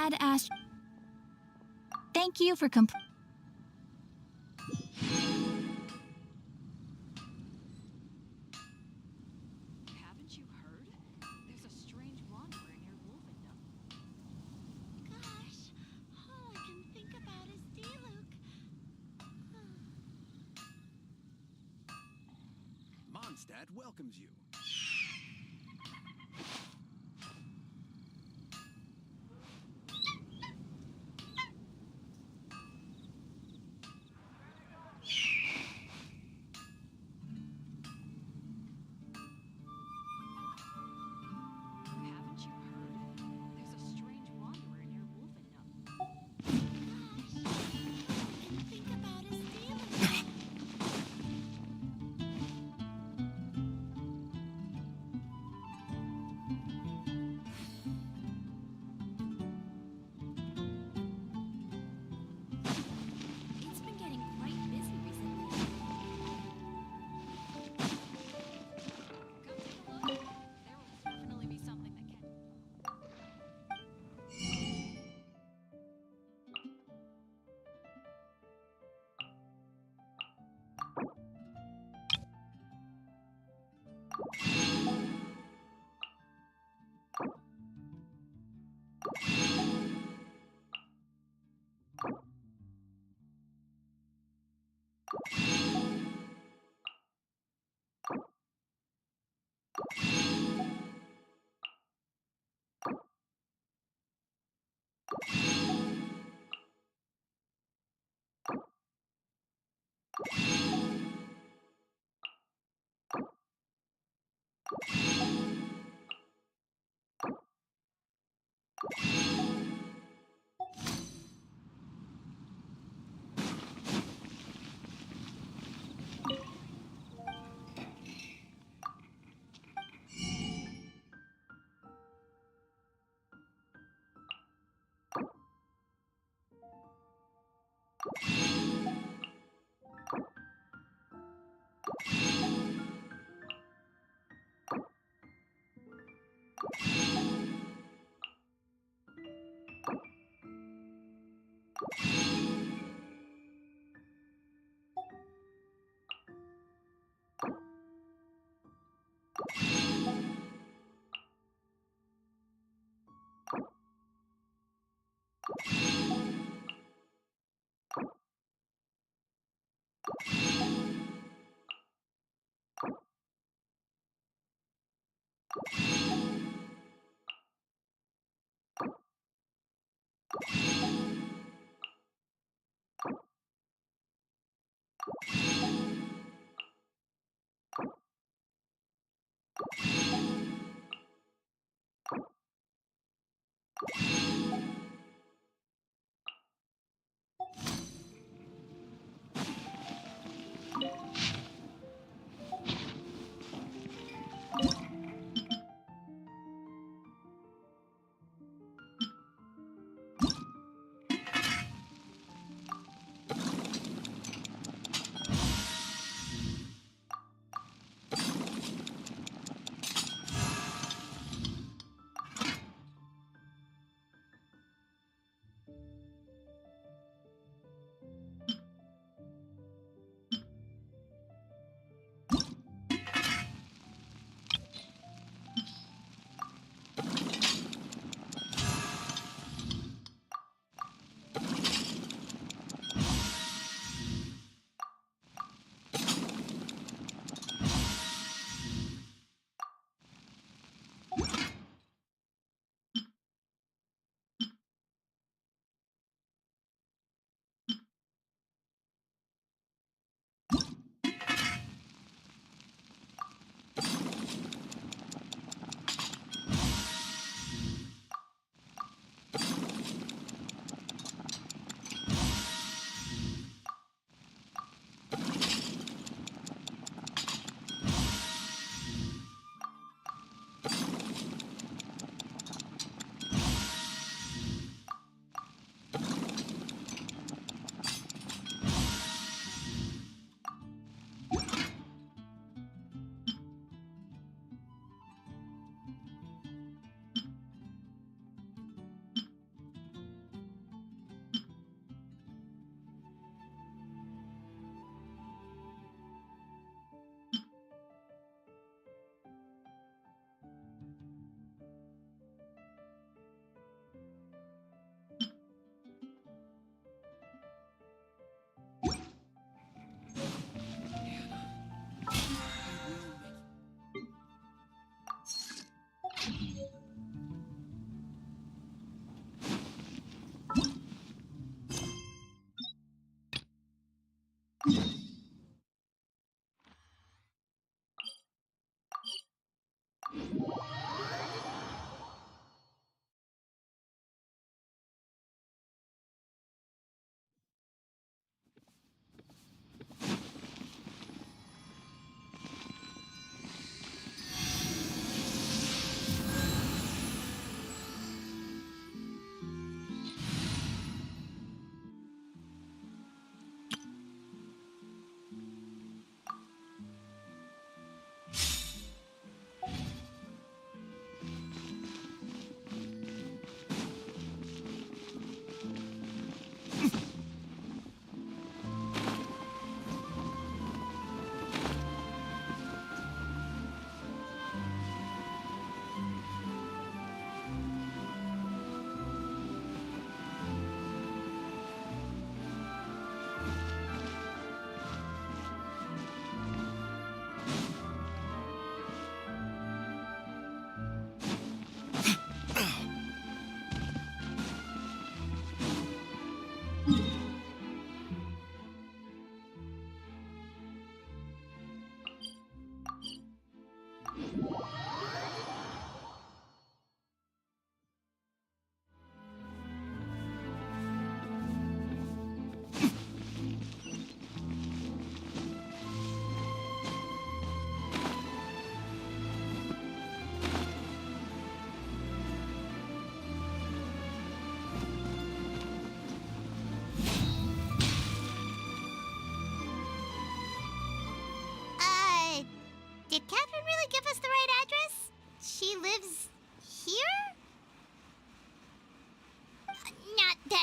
Dad asked... Thank you for Haven't you heard? There's a strange wanderer near Wolvendom. Gosh, all I can think about is D-Luke. Mondstadt welcomes you. Haven't you heard? There's a strange wanderer near Wolvendom. Gosh, all I can think about is D-Luke. It's been getting quite busy recently. Come take a look. There will definitely be something that can...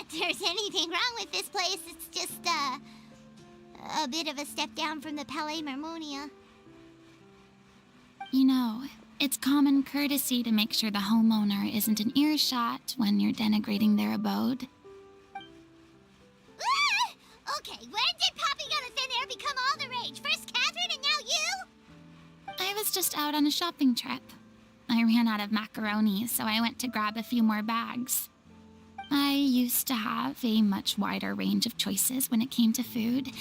that there's anything wrong with this place. It's just, a bit of a step down from the Palais Marmonia. You know, it's common courtesy to make sure the homeowner isn't in earshot when you're denigrating their abode. Ah! Okay, when did popping out of thin air become all the rage? First Catherine and now you? I was just out on a shopping trip. I ran out of macaroni, so I went to grab a few more bags. I used to have a much wider range of choices when it came to food,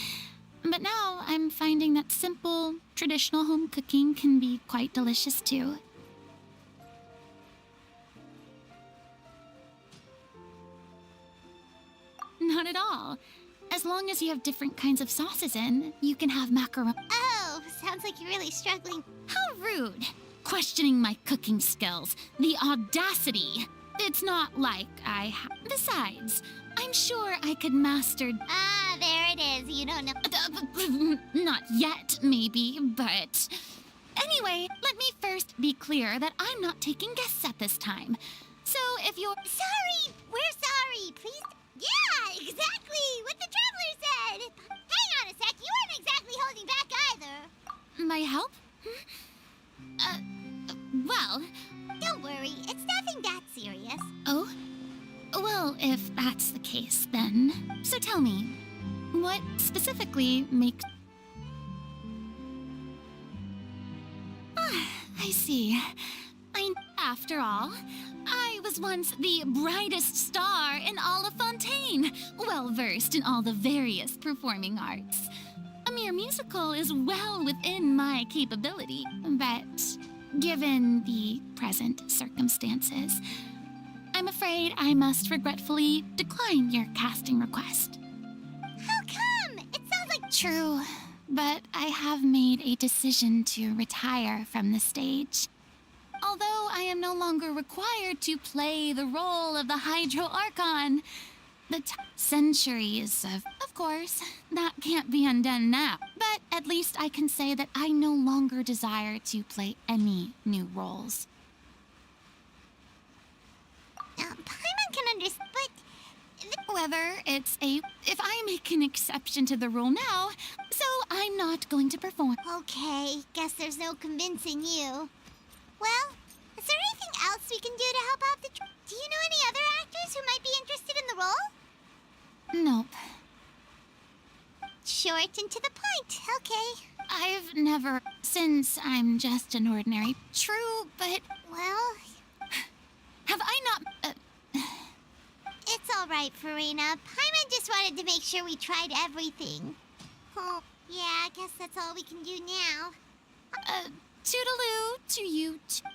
but now I'm finding that simple, traditional home cooking can be quite delicious too. Not at all. As long as you have different kinds of sauces in, you can have macaroni. Oh, sounds like you're really struggling. How rude! Questioning my cooking skills. The audacity! It's not like Besides, I'm sure I could master... Ah, there it is. You don't know. Not yet, maybe, but... Anyway, let me first be clear that I'm not taking guests at this time. So if you're... Sorry! We're sorry! Please... Yeah, exactly! What the Traveler said! Hang on a sec, you weren't exactly holding back either. My help? Well... Don't worry, it's nothing that serious. Oh? Well, if that's the case, then... So tell me, what specifically makes... Ah, I see. After all, I was once the brightest star in all of Fontaine, well-versed in all the various performing arts. A mere musical is well within my capability, but given the present circumstances, I'm afraid I must regretfully decline your casting request. How come? It sounds like... True, but I have made a decision to retire from the stage. Although I am no longer required to play the role of the Hydro Archon, the centuries of course, that can't be undone now. But at least I can say that I no longer desire to play any new roles. Paimon can understand, but... However, if I make an exception to the rule now, so I'm not going to perform. Okay, guess there's no convincing you. Well, is there anything else we can do to help out the... Do you know any other actors who might be interested in the role? Nope. Short and to the point, okay. I've never... Since I'm just an ordinary... True, but... Well... Have I not... It's all right, Farina. Paimon just wanted to make sure we tried everything. Oh, yeah, I guess that's all we can do now. Toodaloo to you too.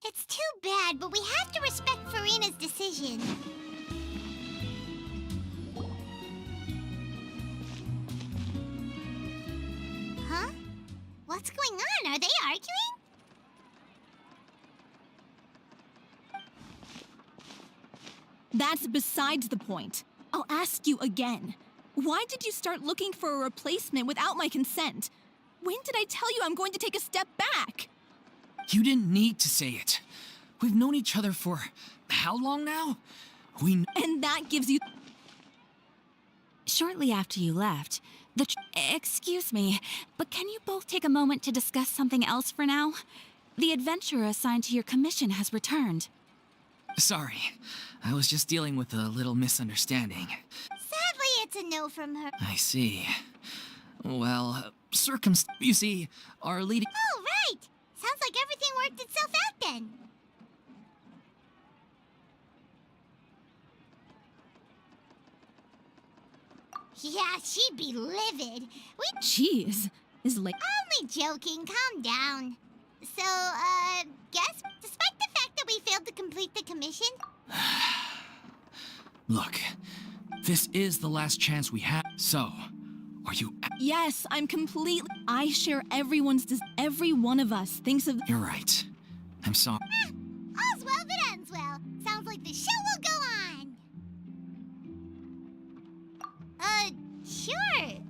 It's too bad, but we have to respect Farina's decision. Huh? What's going on? Are they arguing? That's besides the point. I'll ask you again. Why did you start looking for a replacement without my consent? When did I tell you I'm going to take a step back? You didn't need to say it. We've known each other for how long now? And that gives you... Shortly after you left, Excuse me, but can you both take a moment to discuss something else for now? The adventurer assigned to your commission has returned. Sorry, I was just dealing with a little misunderstanding. Sadly, it's a no from her. I see. Well, you see, our leading... Oh, right! Sounds like everything worked itself out then. Yeah, she'd be livid. Jeez, is like... Only joking, calm down. So, guess, despite the fact that we failed to complete the commission... Look, this is the last chance we have, so... Are you... Yes, I'm completely. I share every one of us thinks of. You're right. I'm sorry. All's well that ends well. Sounds like the show will go on. Sure.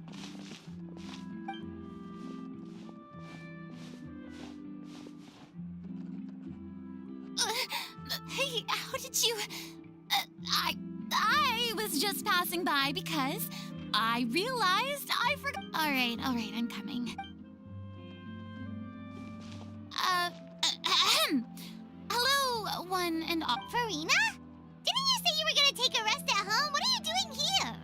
Hey, how did you... I was just passing by because I realized I forgot... All right, I'm coming. Hello, one and all. Farina? Didn't you say you were gonna take a rest at home? What are you doing here?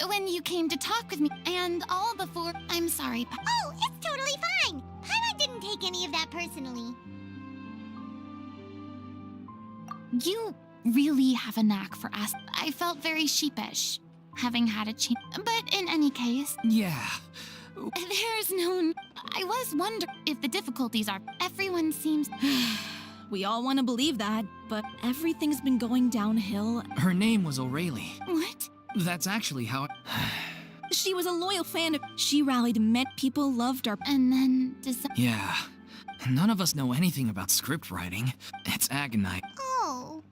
When you came to talk with me and all before... I'm sorry, Oh, it's totally fine. Paimon didn't take any of that personally. You really have a knack for asking. I felt very sheepish, having had a chance. But in any case, Yeah. there's no... I was wondering if the difficulties are... Everyone seems... We all want to believe that, but everything's been going downhill. Her name was O'Reilly. What? That's actually how... She was a loyal fan of. She rallied and met people, loved our. And then... Yeah. None of us know anything about script writing. It's agonizing. Oh.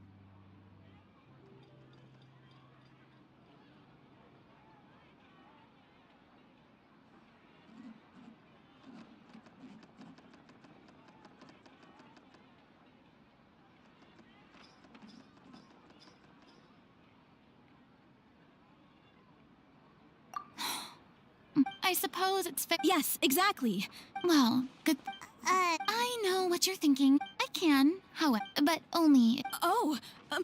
I suppose it's Yes, exactly. Well, good... I know what you're thinking. I can, however, but only... Oh,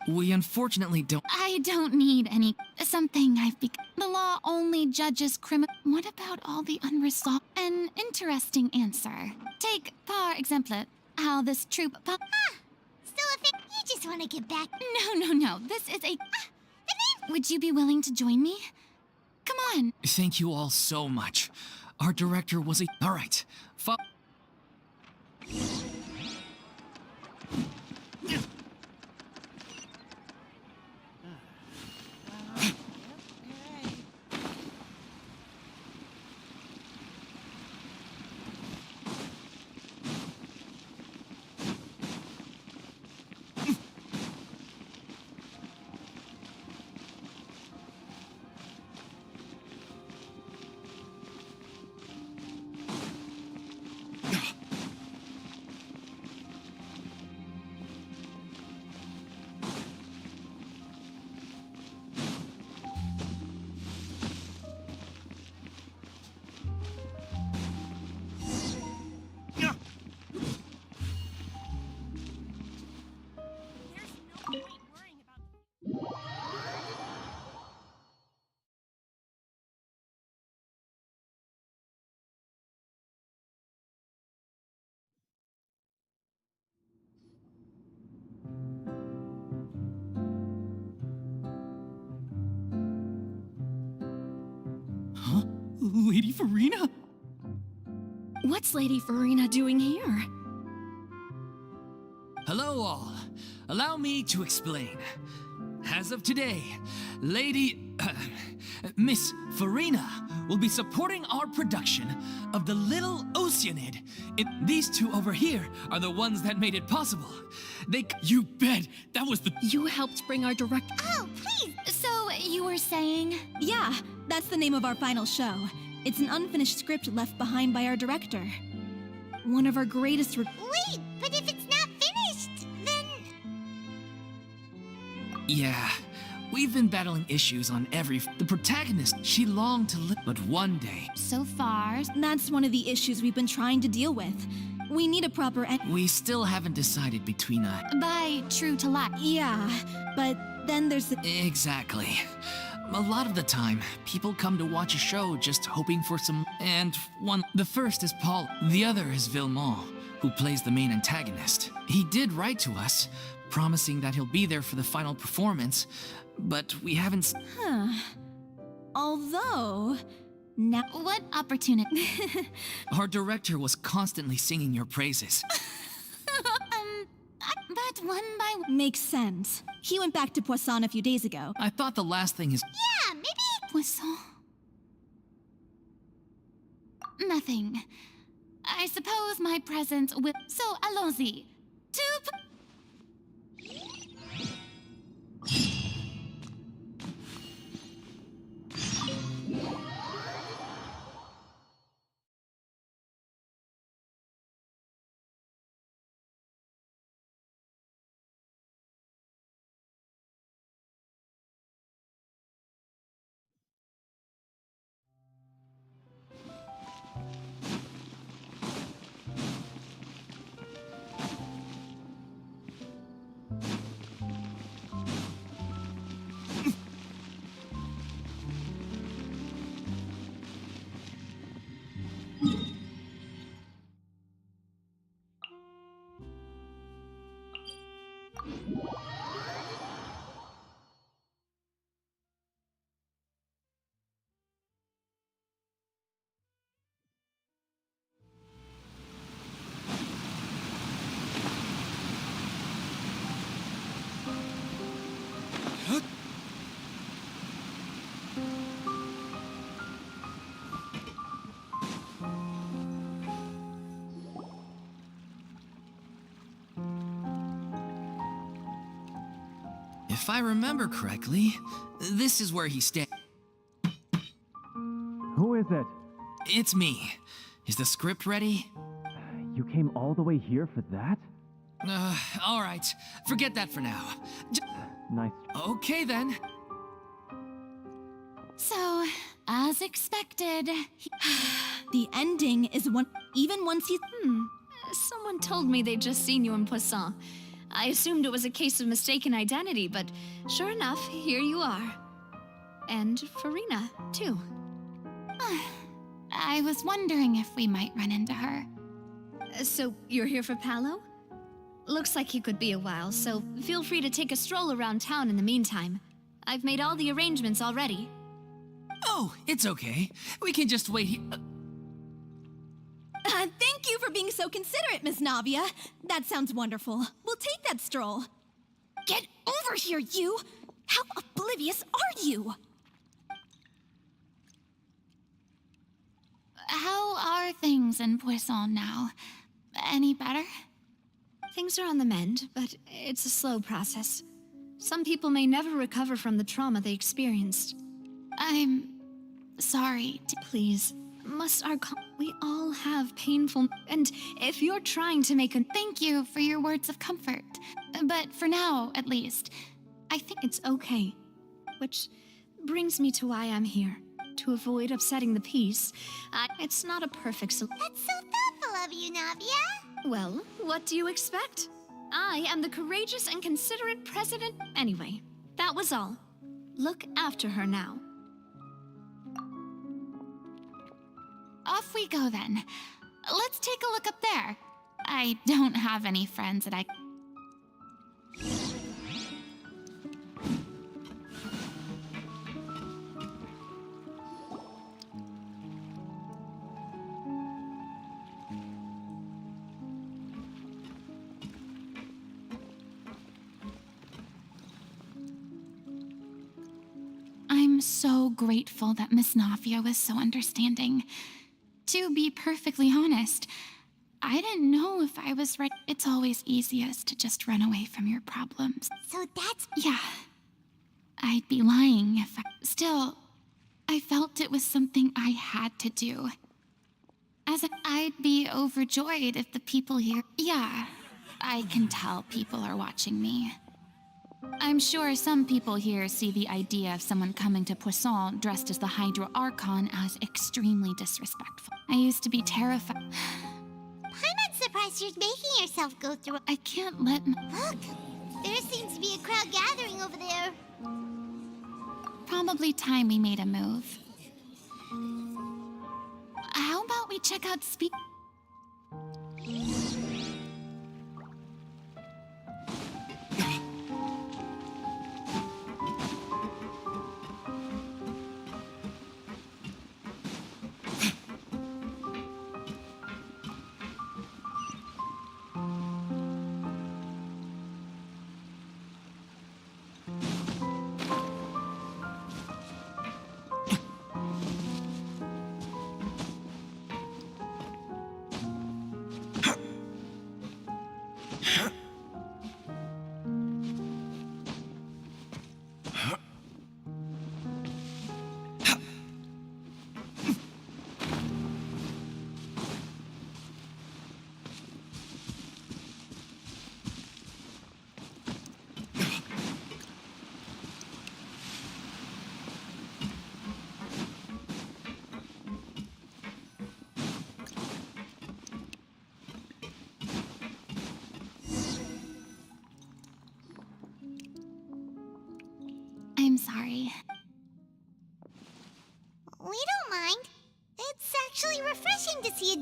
We unfortunately don't... I don't need any... Something I've become... The law only judges criminal... What about all the unresolved... An interesting answer. Take, par exemple, how this troop... Still a thing? You just want to get back. No. This is a... Would you be willing to join me? Come on. Thank you all so much. Our director was a... All right. Huh? Lady Farina? What's Lady Farina doing here? Hello all. Allow me to explain. As of today, Miss Farina will be supporting our production of The Little Oceanid. These two over here are the ones that made it possible. You bet! That was the... You helped bring our director. Oh, please. So, you were saying... Yeah, that's the name of our final show. It's an unfinished script left behind by our director. One of our greatest. Wait, but if it's not finished, then... Yeah, we've been battling issues on The protagonist, she longed to live, but one day... So far... That's one of the issues we've been trying to deal with. We need a proper We still haven't decided between By true to life. Yeah, but then there's the. Exactly. A lot of the time, people come to watch a show just hoping for some... And the first is Paul, the other is Villemont, who plays the main antagonist. He did write to us, promising that he'll be there for the final performance, but we haven't... Although... Now. What opportunity? Our director was constantly singing your praises. But one by one... Makes sense. He went back to Poisson a few days ago. I thought the last thing is... Yeah, maybe Poisson? Nothing. I suppose my presence will. So, allons-y. To. If I remember correctly, this is where he stays. Who is it? It's me. Is the script ready? You came all the way here for that? All right. Forget that for now. Nice. Okay then. So, as expected, The ending is one. Even once you. Someone told me they'd just seen you in Poisson. I assumed it was a case of mistaken identity, but sure enough, here you are. And Farina, too. I was wondering if we might run into her. So, you're here for Palo? Looks like he could be a while, so feel free to take a stroll around town in the meantime. I've made all the arrangements already. Oh, it's okay. We can just wait here. Thank you for being so considerate, Miss Navia. That sounds wonderful. We'll take that stroll. Get over here, you! How oblivious are you? How are things in Poisson now? Any better? Things are on the mend, but it's a slow process. Some people may never recover from the trauma they experienced. I'm sorry. Please, must our we all have painful, and if you're trying to make a Thank you for your words of comfort. But for now, at least, I think it's okay. Which brings me to why I'm here. To avoid upsetting the peace. It's not a perfect solution. That's so thoughtful of you, Navia. Well, what do you expect? I am the courageous and considerate president. Anyway, that was all. Look after her now. off we go then. Let's take a look up there. I don't have any friends that I... I'm so grateful that Miss Nafia was so understanding. To be perfectly honest, I didn't know if I was right. It's always easiest to just run away from your problems. So that's... Yeah. I'd be lying if I... Still, I felt it was something I had to do. I'd be overjoyed if the people here... Yeah, I can tell people are watching me. I'm sure some people here see the idea of someone coming to Poisson dressed as the Hydro Archon as extremely disrespectful. I used to be terrified. I'm not surprised you're making yourself go through... I can't let my... Look! There seems to be a crowd gathering over there. Probably time we made a move. How about we check out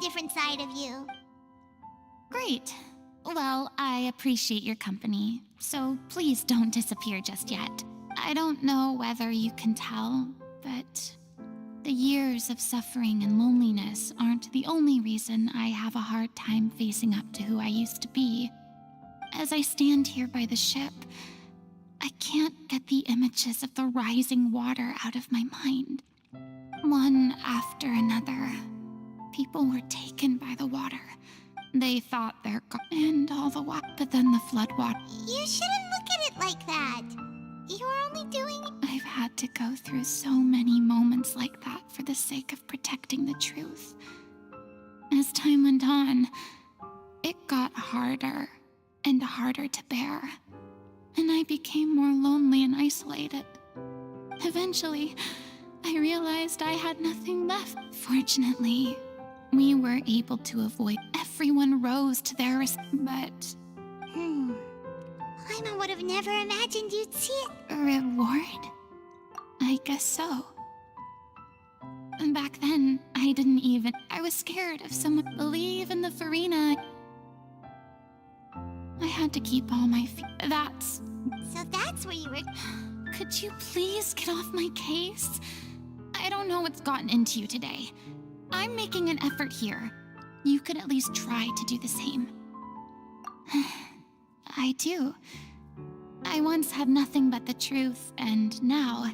different side of you. Great. Well, I appreciate your company, so please don't disappear just yet. I don't know whether you can tell, but the years of suffering and loneliness aren't the only reason I have a hard time facing up to who I used to be. As I stand here by the ship, I can't get the images of the rising water out of my mind. One after another, people were taken by the water. They thought they're gone, and all the while, but then the flood water. You shouldn't look at it like that. You're only doing... I've had to go through so many moments like that for the sake of protecting the truth. As time went on, it got harder and harder to bear, and I became more lonely and isolated. Eventually, I realized I had nothing left. Fortunately, we were able to avoid. Everyone rose to their but Paimon would have never imagined you'd see it. reward? I guess so. And back then, I didn't even. I was scared if someone believe in the Farina. I had to keep all my that's. So that's where you were... Could you please get off my case? I don't know what's gotten into you today. I'm making an effort here. You could at least try to do the same. I do. I once had nothing but the truth, and now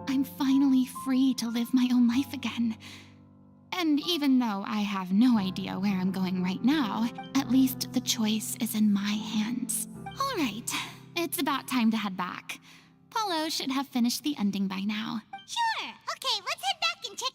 I'm finally free to live my own life again. And even though I have no idea where I'm going right now, at least the choice is in my hands. All right, it's about time to head back. Paulo should have finished the ending by now. Sure! Okay, let's head back and check...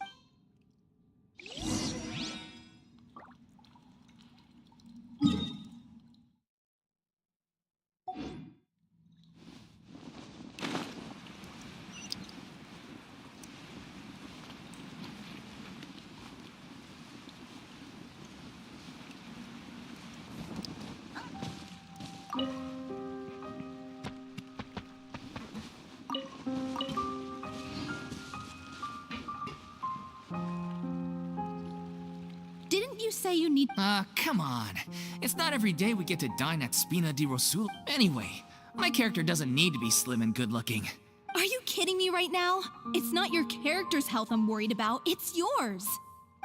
Didn't you say you need... Come on. It's not every day we get to dine at Spina di Rosula. Anyway, my character doesn't need to be slim and good-looking. Are you kidding me right now? It's not your character's health I'm worried about, it's yours.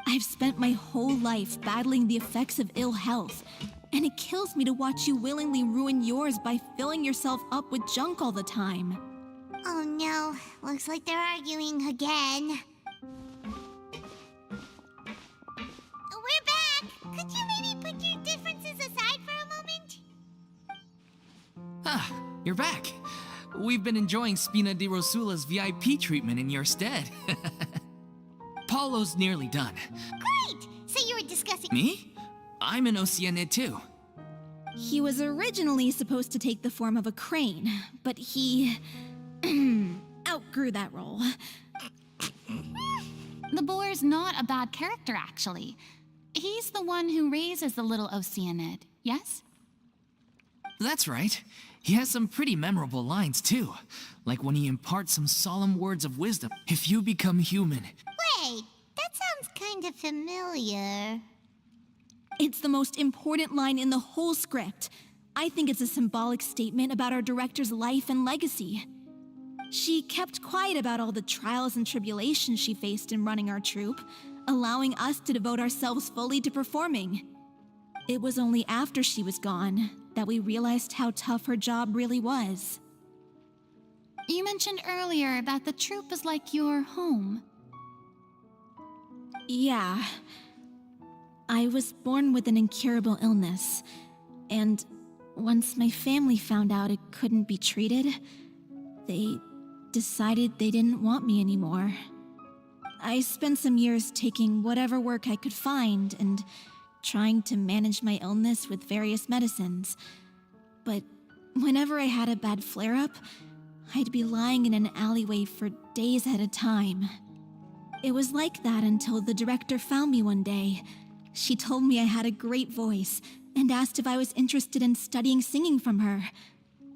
I've spent my whole life battling the effects of ill health, and it kills me to watch you willingly ruin yours by filling yourself up with junk all the time. Oh no, looks like they're arguing again. We're back! Could you maybe put your differences aside for a moment? Ah, you're back. We've been enjoying Spina di Rosula's VIP treatment in your stead. Paulo's nearly done. Great! So you were discussing... Me? I'm an Oceanid too. He was originally supposed to take the form of a crane, but he... outgrew that role. The boar's not a bad character, actually. He's the one who raises the little Oceanid, yes? That's right. He has some pretty memorable lines too. Like when he imparts some solemn words of wisdom. If you become human... Wait, that sounds kind of familiar. It's the most important line in the whole script. I think it's a symbolic statement about our director's life and legacy. She kept quiet about all the trials and tribulations she faced in running our troupe, allowing us to devote ourselves fully to performing. It was only after she was gone that we realized how tough her job really was. You mentioned earlier that the troupe is like your home. Yeah. I was born with an incurable illness, and once my family found out it couldn't be treated, they decided they didn't want me anymore. I spent some years taking whatever work I could find and trying to manage my illness with various medicines. But whenever I had a bad flare-up, I'd be lying in an alleyway for days at a time. It was like that until the director found me one day. She told me I had a great voice and asked if I was interested in studying singing from her.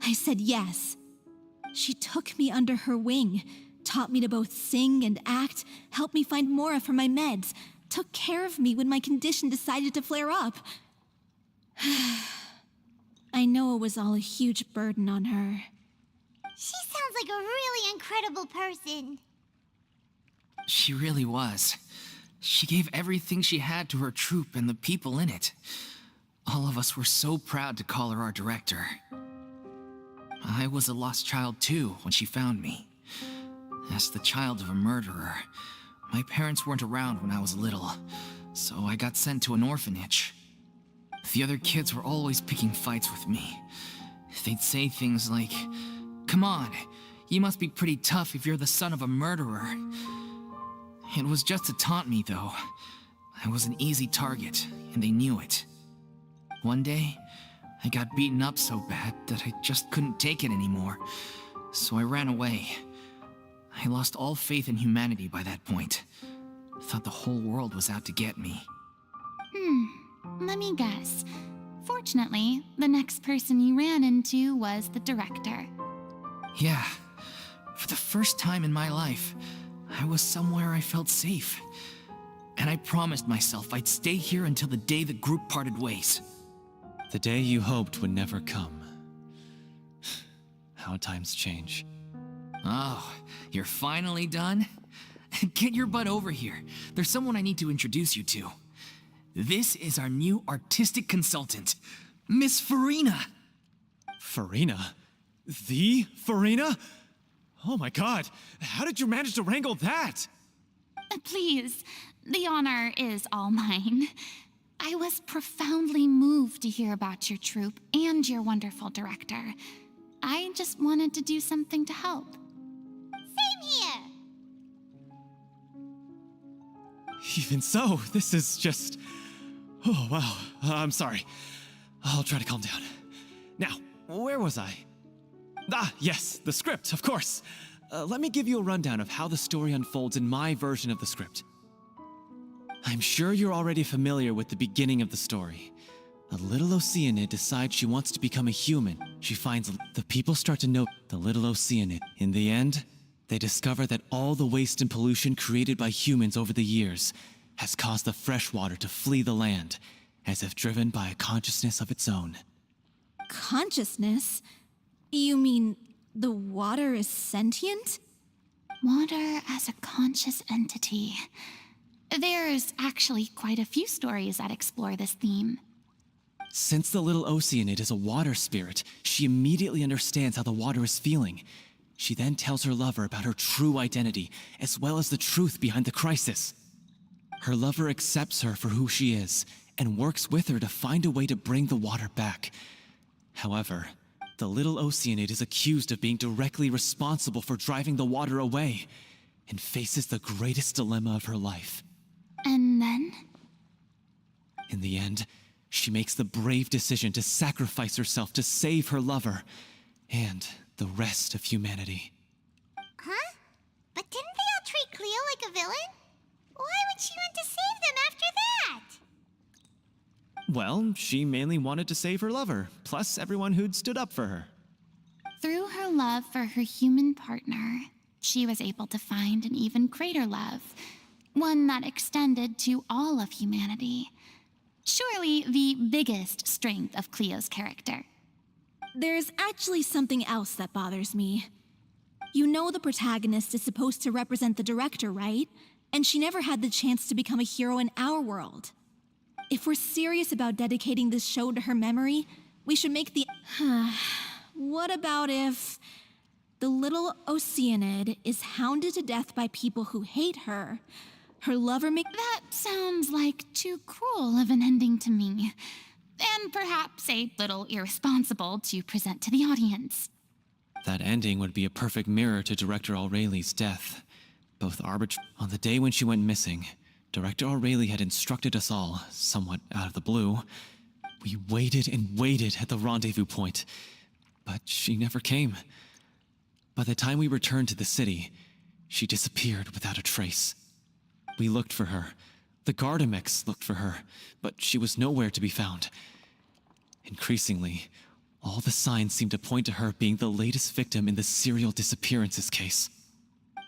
I said yes. She took me under her wing, taught me to both sing and act, helped me find Mora for my meds, took care of me when my condition decided to flare up. I know it was all a huge burden on her. She sounds like a really incredible person. She really was. She gave everything she had to her troupe and the people in it. All of us were so proud to call her our director. I was a lost child too when she found me. As the child of a murderer, my parents weren't around when I was little, so I got sent to an orphanage. The other kids were always picking fights with me. They'd say things like, "Come on, you must be pretty tough if you're the son of a murderer." It was just to taunt me, though. I was an easy target, and they knew it. One day, I got beaten up so bad that I just couldn't take it anymore, so I ran away. I lost all faith in humanity by that point. Thought the whole world was out to get me. Let me guess. Fortunately, the next person you ran into was the director. Yeah, for the first time in my life, I was somewhere I felt safe. And I promised myself I'd stay here until the day the group parted ways. The day you hoped would never come. How times change. Oh, you're finally done? Get your butt over here. There's someone I need to introduce you to. This is our new artistic consultant, Miss Farina. Farina? The Farina? Oh my god, how did you manage to wrangle that? Please, the honor is all mine. I was profoundly moved to hear about your troupe and your wonderful director. I just wanted to do something to help. Same here. Even so, this is just... Oh, wow. I'm sorry. I'll try to calm down. Now, where was I? Ah, yes, the script, of course. Let me give you a rundown of how the story unfolds in my version of the script. I'm sure you're already familiar with the beginning of the story. A little Oceanid decides she wants to become a human. She finds the people start to know the little Oceanid. In the end, they discover that all the waste and pollution created by humans over the years has caused the freshwater to flee the land, as if driven by a consciousness of its own. Consciousness? You mean the water is sentient? Water as a conscious entity. There's actually quite a few stories that explore this theme. Since the little Oceanid is a water spirit, she immediately understands how the water is feeling. She then tells her lover about her true identity, as well as the truth behind the crisis. Her lover accepts her for who she is, and works with her to find a way to bring the water back. However, the little Oceanid is accused of being directly responsible for driving the water away, and faces the greatest dilemma of her life. And then? In the end, she makes the brave decision to sacrifice herself to save her lover, and the rest of humanity. Huh? But didn't they all treat Cleo like a villain? Why would she want to save them after that? Well, she mainly wanted to save her lover, plus everyone who'd stood up for her. Through her love for her human partner, she was able to find an even greater love, one that extended to all of humanity. Surely the biggest strength of Cleo's character. There's actually something else that bothers me. You know the protagonist is supposed to represent the director, right? And she never had the chance to become a hero in our world. If we're serious about dedicating this show to her memory, we should make the... What about if the little Oceanid is hounded to death by people who hate her? Her lover That sounds like too cruel of an ending to me. And perhaps a little irresponsible to present to the audience. That ending would be a perfect mirror to Director Aureli's death. Both On the day when she went missing, Director Aureli had instructed us all, somewhat out of the blue. We waited and waited at the rendezvous point, but she never came. By the time we returned to the city, she disappeared without a trace. We looked for her. The Gardamex looked for her, but she was nowhere to be found. Increasingly, all the signs seemed to point to her being the latest victim in the serial disappearances case.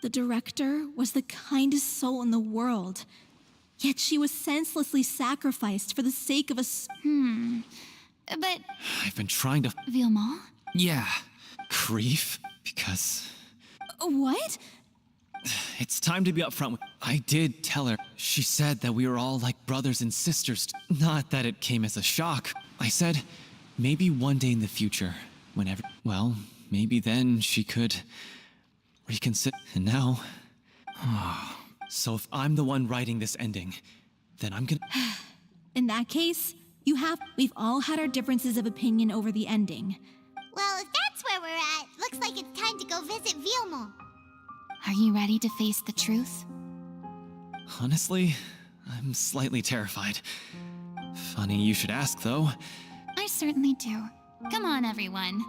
The director was the kindest soul in the world. Yet she was senselessly sacrificed for the sake of a But, I've been trying to Villemont? Yeah. grief because What? it's time to be upfront with. I did tell her. She said that we were all like brothers and sisters. Not that it came as a shock. I said, maybe one day in the future, whenever. Well, maybe then she could reconsider. And now. So if I'm the one writing this ending, then I'm gonna. In that case, we've all had our differences of opinion over the ending. Well, if that's where we're at, looks like it's time to go visit Villemont. Are you ready to face the truth? Honestly, I'm slightly terrified. Funny you should ask, though. I certainly do. Come on, everyone.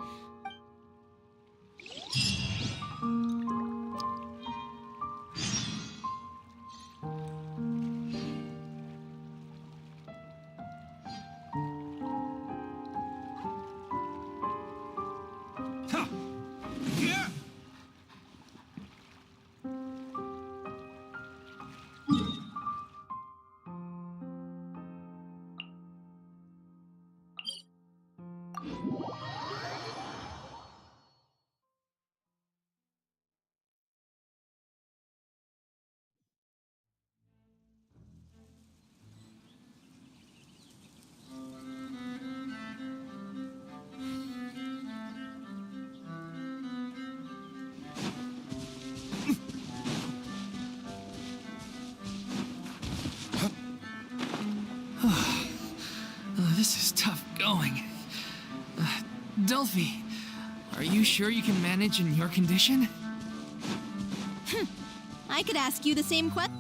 This is tough going. Delphi, are you sure you can manage in your condition? I could ask you the same question.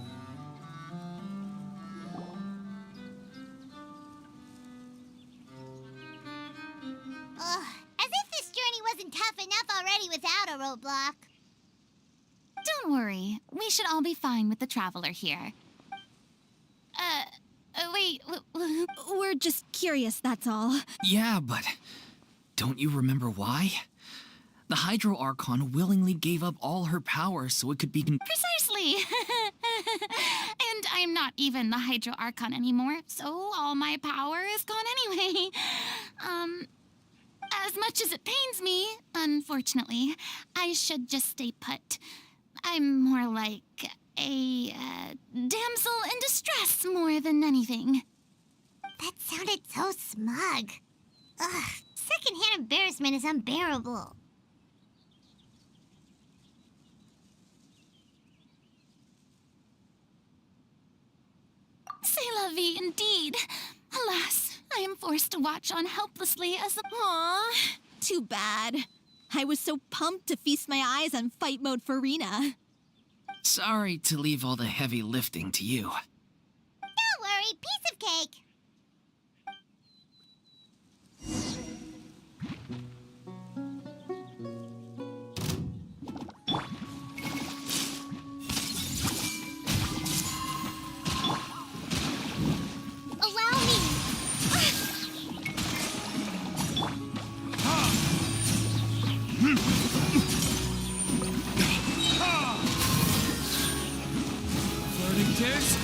Ugh, as if this journey wasn't tough enough already without a roadblock. Don't worry. We should all be fine with the traveler here. Wait, We're just curious, that's all. Yeah, but don't you remember why? The Hydro Archon willingly gave up all her power so it could be precisely! And I'm not even the Hydro Archon anymore, so all my power is gone anyway. As much as it pains me, unfortunately, I should just stay put. I'm more like a damsel in distress more than anything. That sounded so smug. Ugh, secondhand embarrassment is unbearable. C'est la vie indeed. Alas, I am forced to watch on helplessly as a... Aw, too bad. I was so pumped to feast my eyes on fight mode for Rena. Sorry to leave all the heavy lifting to you. Don't worry, piece of cake. Allow me. Flirting kiss?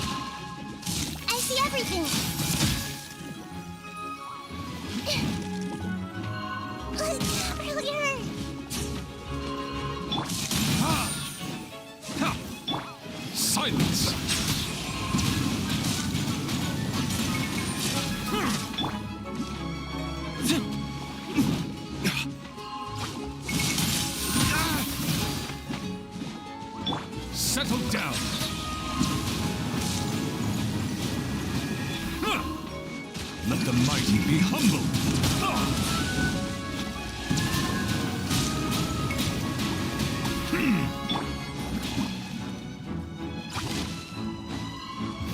I see everything. Earlier. Silence! Settle down! Let the mighty be humble!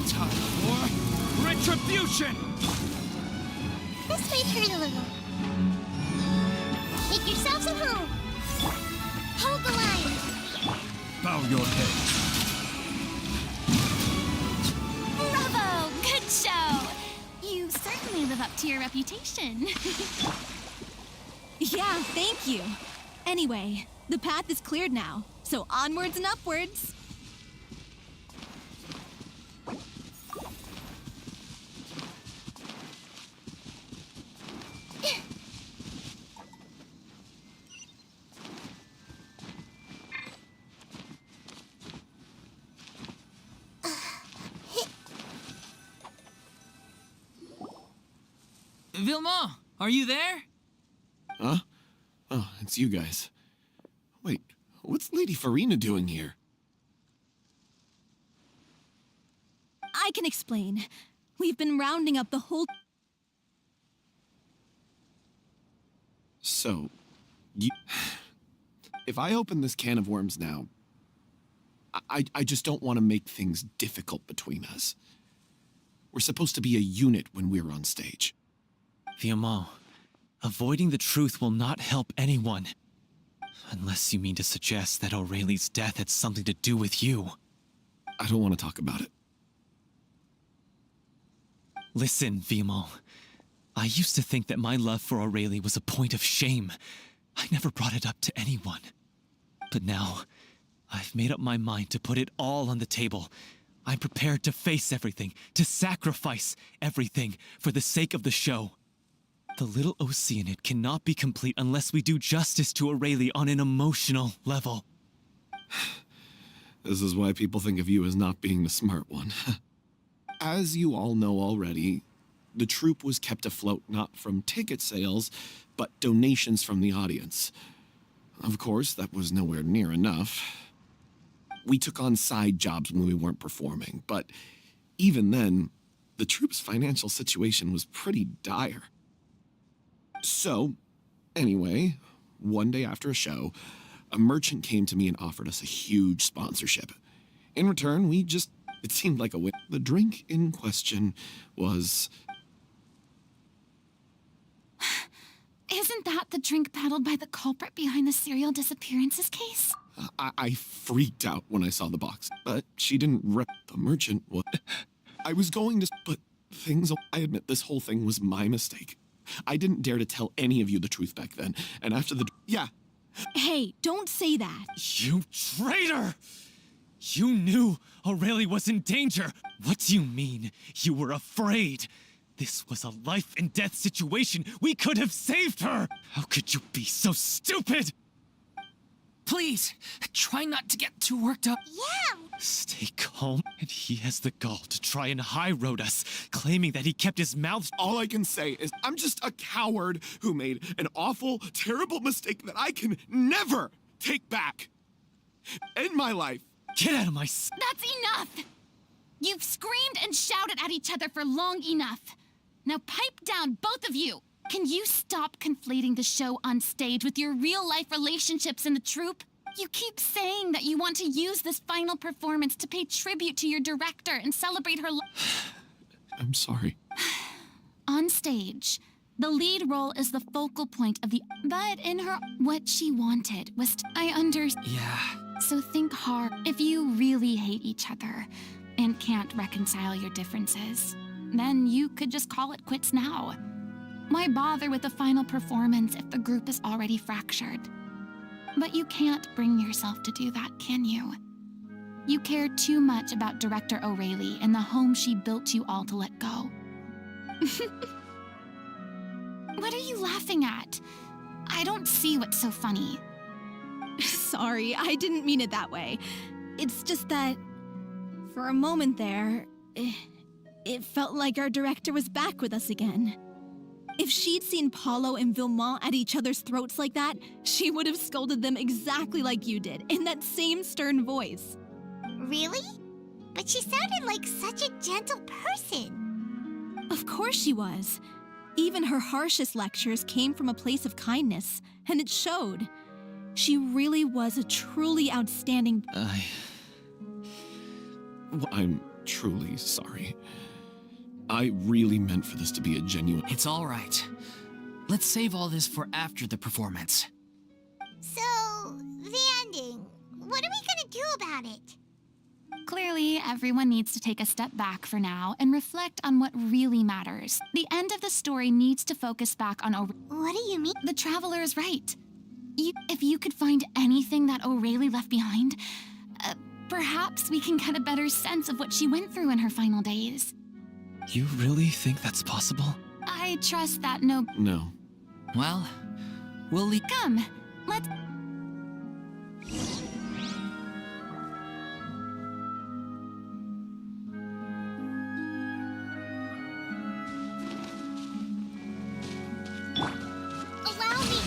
Time for retribution! This may hurt a little. Make yourselves at home. Hold the line. Bow your head. Bravo! Good show! You certainly to your reputation. Yeah, thank you. Anyway, the path is cleared now, so onwards and upwards. Vilma, are you there? Huh? Oh, it's you guys. Wait, what's Lady Farina doing here? I can explain. We've been rounding up the whole... So, you... If I open this can of worms now, I just don't want to make things difficult between us. We're supposed to be a unit when we're on stage. Vilma, avoiding the truth will not help anyone. Unless you mean to suggest that Aurelie's death had something to do with you. I don't want to talk about it. Listen, Vilma. I used to think that my love for Aurelie was a point of shame. I never brought it up to anyone. But now, I've made up my mind to put it all on the table. I'm prepared to face everything, to sacrifice everything for the sake of the show. The little Oceanid cannot be complete unless we do justice to Aurelie on an emotional level. This is why people think of you as not being the smart one. As you all know already, the troupe was kept afloat not from ticket sales, but donations from the audience. Of course, that was nowhere near enough. We took on side jobs when we weren't performing, but even then, the troupe's financial situation was pretty dire. So, anyway, one day after a show, a merchant came to me and offered us a huge sponsorship. In return, it seemed like a win. The drink in question was... Isn't that the drink peddled by the culprit behind the serial disappearances case? I freaked out when I saw the box, but she didn't rep the merchant. I was going to, but I admit this whole thing was my mistake. I didn't dare to tell any of you the truth back then, and after yeah. Hey, don't say that. You traitor! You knew Aurelie was in danger! What do you mean, you were afraid? This was a life and death situation. We could have saved her! How could you be so stupid? Please, try not to get too worked up. Yeah, Stay calm. And he has the gall to try and high road us, claiming that he kept his mouth... All I can say is I'm just a coward who made an awful, terrible mistake that I can never take back. In my life. Get out of my... That's enough! You've screamed and shouted at each other for long enough. Now pipe down, both of you! Can you stop conflating the show on stage with your real-life relationships in the troupe? You keep saying that you want to use this final performance to pay tribute to your director and celebrate her I'm sorry. On stage, the lead role is the focal point of the... But in her... What she wanted was... Yeah. So think hard. If you really hate each other and can't reconcile your differences, then you could just call it quits now. Why bother with the final performance if the group is already fractured? But you can't bring yourself to do that, can you? You care too much about Director Aurelie and the home she built you all to let go. What are you laughing at? I don't see what's so funny. Sorry, I didn't mean it that way. It's just that, for a moment there, it felt like our director was back with us again. If she'd seen Paulo and Vilma at each other's throats like that, she would have scolded them exactly like you did, in that same stern voice. really? But she sounded like such a gentle person. Of course she was. Even her harshest lectures came from a place of kindness, and it showed. She really was a truly outstanding... I'm truly sorry. I really meant for this to be a genuine... It's all right. Let's save all this for after the performance. So, the ending. What are we gonna do about it? Clearly, everyone needs to take a step back for now and reflect on what really matters. The end of the story needs to focus back on What do you mean? the traveler is right. If you could find anything that O'Reilly left behind, perhaps we can get a better sense of what she went through in her final days. You really think that's possible? I trust that no... No. Well, we'll leave. Come, let's... Allow me!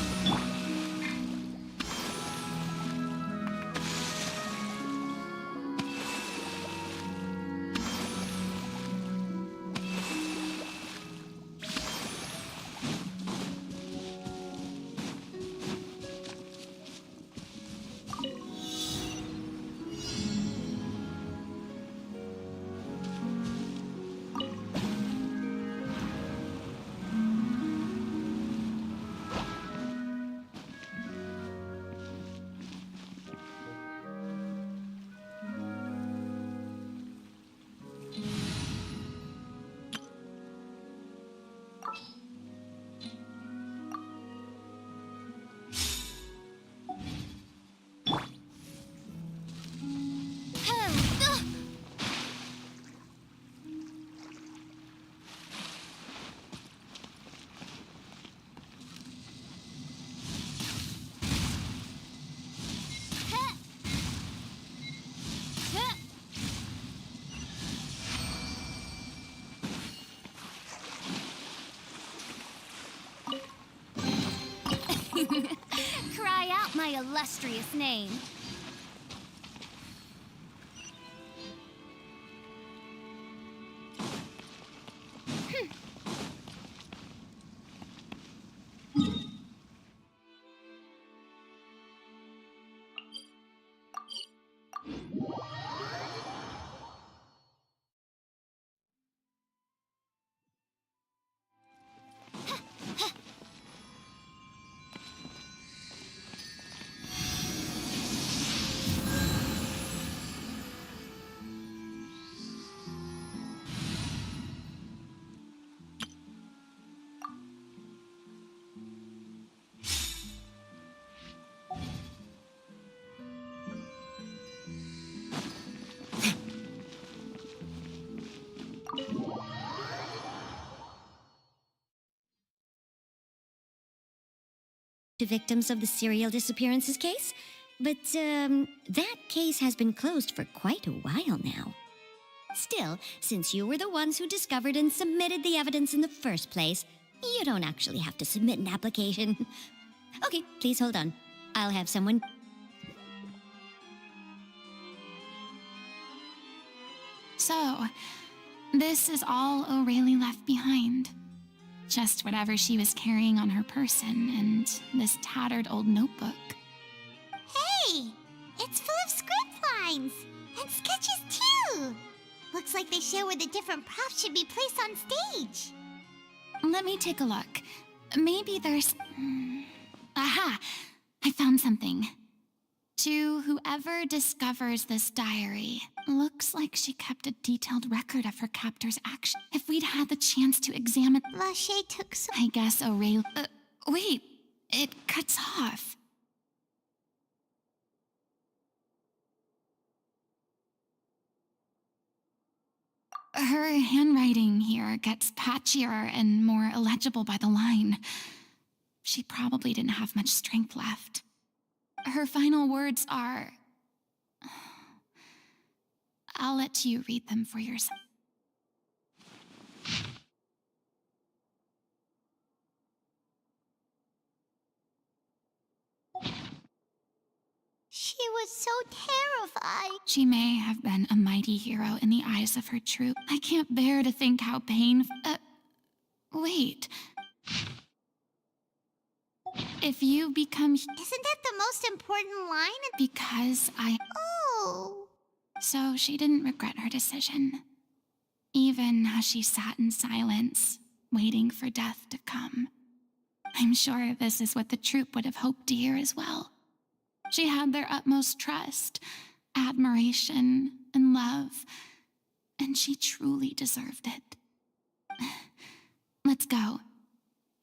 Cry out my illustrious name. To victims of the serial disappearances case, but that case has been closed for quite a while now. Still, since you were the ones who discovered and submitted the evidence in the first place, you don't actually have to submit an application. Okay, please hold on. I'll have someone... So, this is all O'Reilly left behind. Just whatever she was carrying on her person and this tattered old notebook. Hey! It's full of script lines! And sketches, too! Looks like they show where the different props should be placed on stage. Let me take a look. Maybe there's... Aha! I found something. To whoever discovers this diary, looks like she kept a detailed record of her captor's action. If we'd had the chance to examine... Lachey took so... I guess O'Reilly... wait, it cuts off. Her handwriting here gets patchier and more illegible by the line. She probably didn't have much strength left. Her final words are... I'll let you read them for yourself. She was so terrified. She may have been a mighty hero in the eyes of her troop. I can't bear to think how painful... wait. If you become... Isn't that the most important line? Because I... Oh. So she didn't regret her decision. Even as she sat in silence, waiting for death to come. I'm sure this is what the troop would have hoped to hear as well. She had their utmost trust, admiration, and love, and she truly deserved it. Let's go.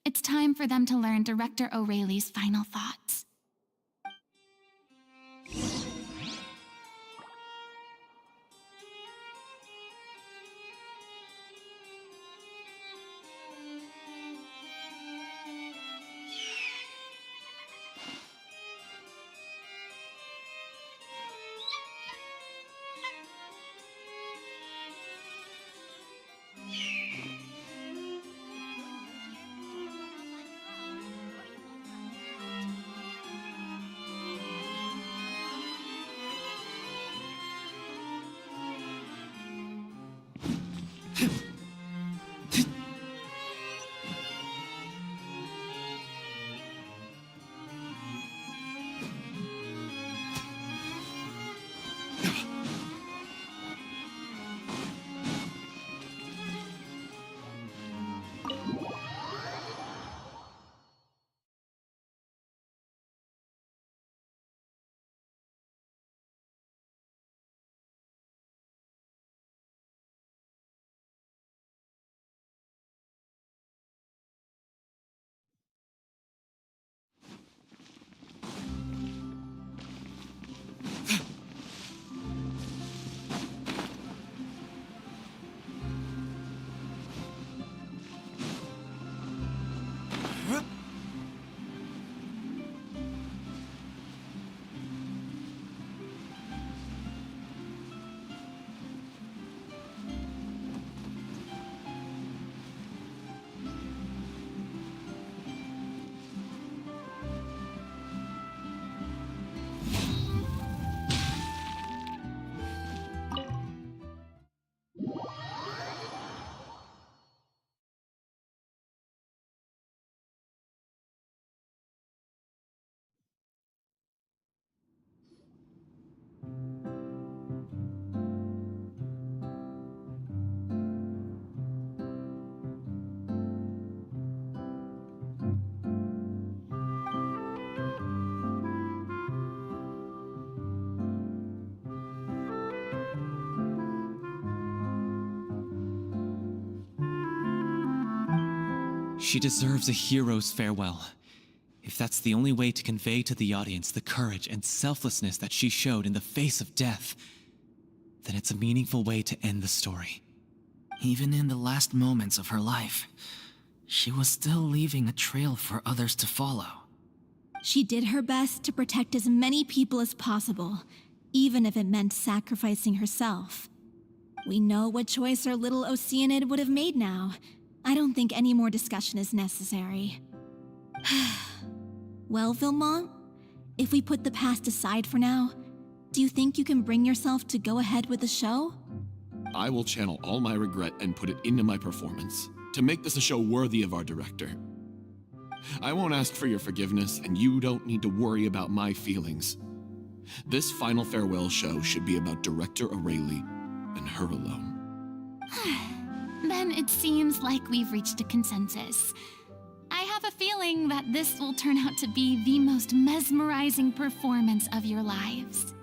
It's time for them to learn Director O'Reilly's final thoughts. She deserves a hero's farewell. If that's the only way to convey to the audience the courage and selflessness that she showed in the face of death, then it's a meaningful way to end the story. Even in the last moments of her life, she was still leaving a trail for others to follow. She did her best to protect as many people as possible, even if it meant sacrificing herself. We know what choice our little Oceanid would have made now. I don't think any more discussion is necessary. Well, Vilmont, if we put the past aside for now, do you think you can bring yourself to go ahead with the show? I will channel all my regret and put it into my performance to make this a show worthy of our director. I won't ask for your forgiveness, and you don't need to worry about my feelings. This final farewell show should be about Director O'Reilly and her alone. Then it seems like we've reached a consensus. I have a feeling that this will turn out to be the most mesmerizing performance of your lives.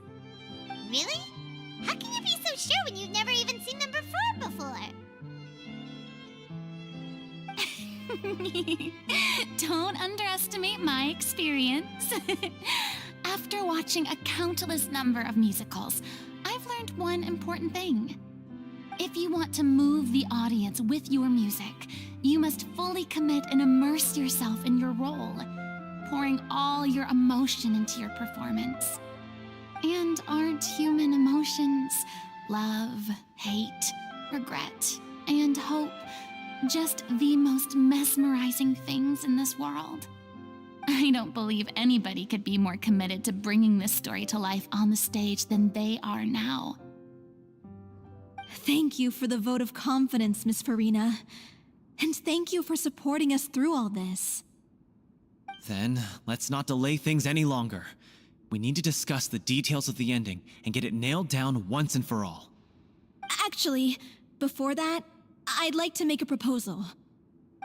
Really? How can you be so sure when you've never even seen them perform before? Don't underestimate my experience. After watching a countless number of musicals, I've learned one important thing. If you want to move the audience with your music, you must fully commit and immerse yourself in your role, pouring all your emotion into your performance. And aren't human emotions, love, hate, regret, and hope, just the most mesmerizing things in this world? I don't believe anybody could be more committed to bringing this story to life on the stage than they are now. Thank you for the vote of confidence, Miss Farina. And thank you for supporting us through all this. Then, let's not delay things any longer. We need to discuss the details of the ending and get it nailed down once and for all. Actually, before that, I'd like to make a proposal.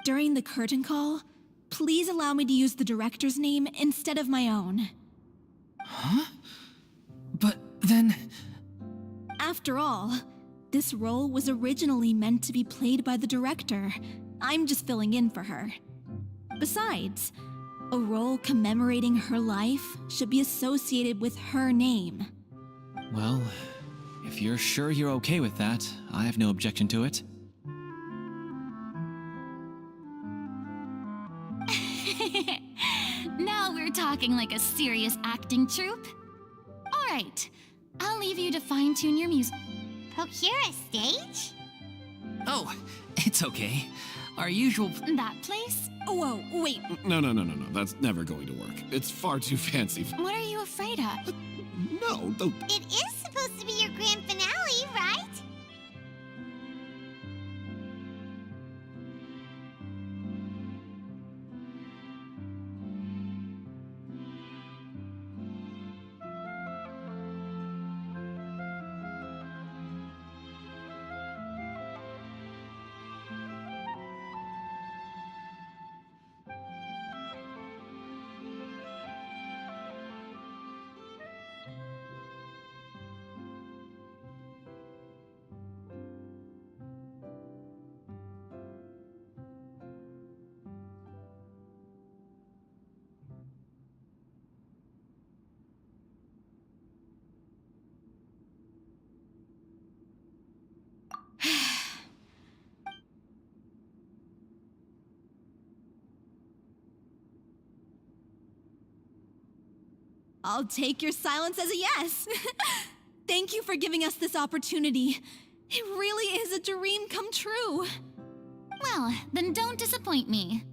During the curtain call, please allow me to use the director's name instead of my own. Huh? But Then... After all, this role was originally meant to be played by the director. I'm just filling in for her. Besides, a role commemorating her life should be associated with her name. Well, if you're sure you're okay with that, I have no objection to it. Now we're talking like a serious acting troupe. All right, I'll leave you to fine-tune your music. Procure a stage? Oh, it's okay. Our usual... That place? Whoa, wait. No. That's never going to work. It's far too fancy. What are you afraid of? No, the... It is supposed to be your grand finale, right? I'll take your silence as a yes. Thank you for giving us this opportunity. It really is a dream come true. Well, then don't disappoint me.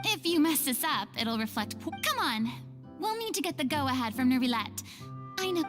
If you mess this up, it'll reflect Come on! We'll need to get the go-ahead from Nervilette. I know...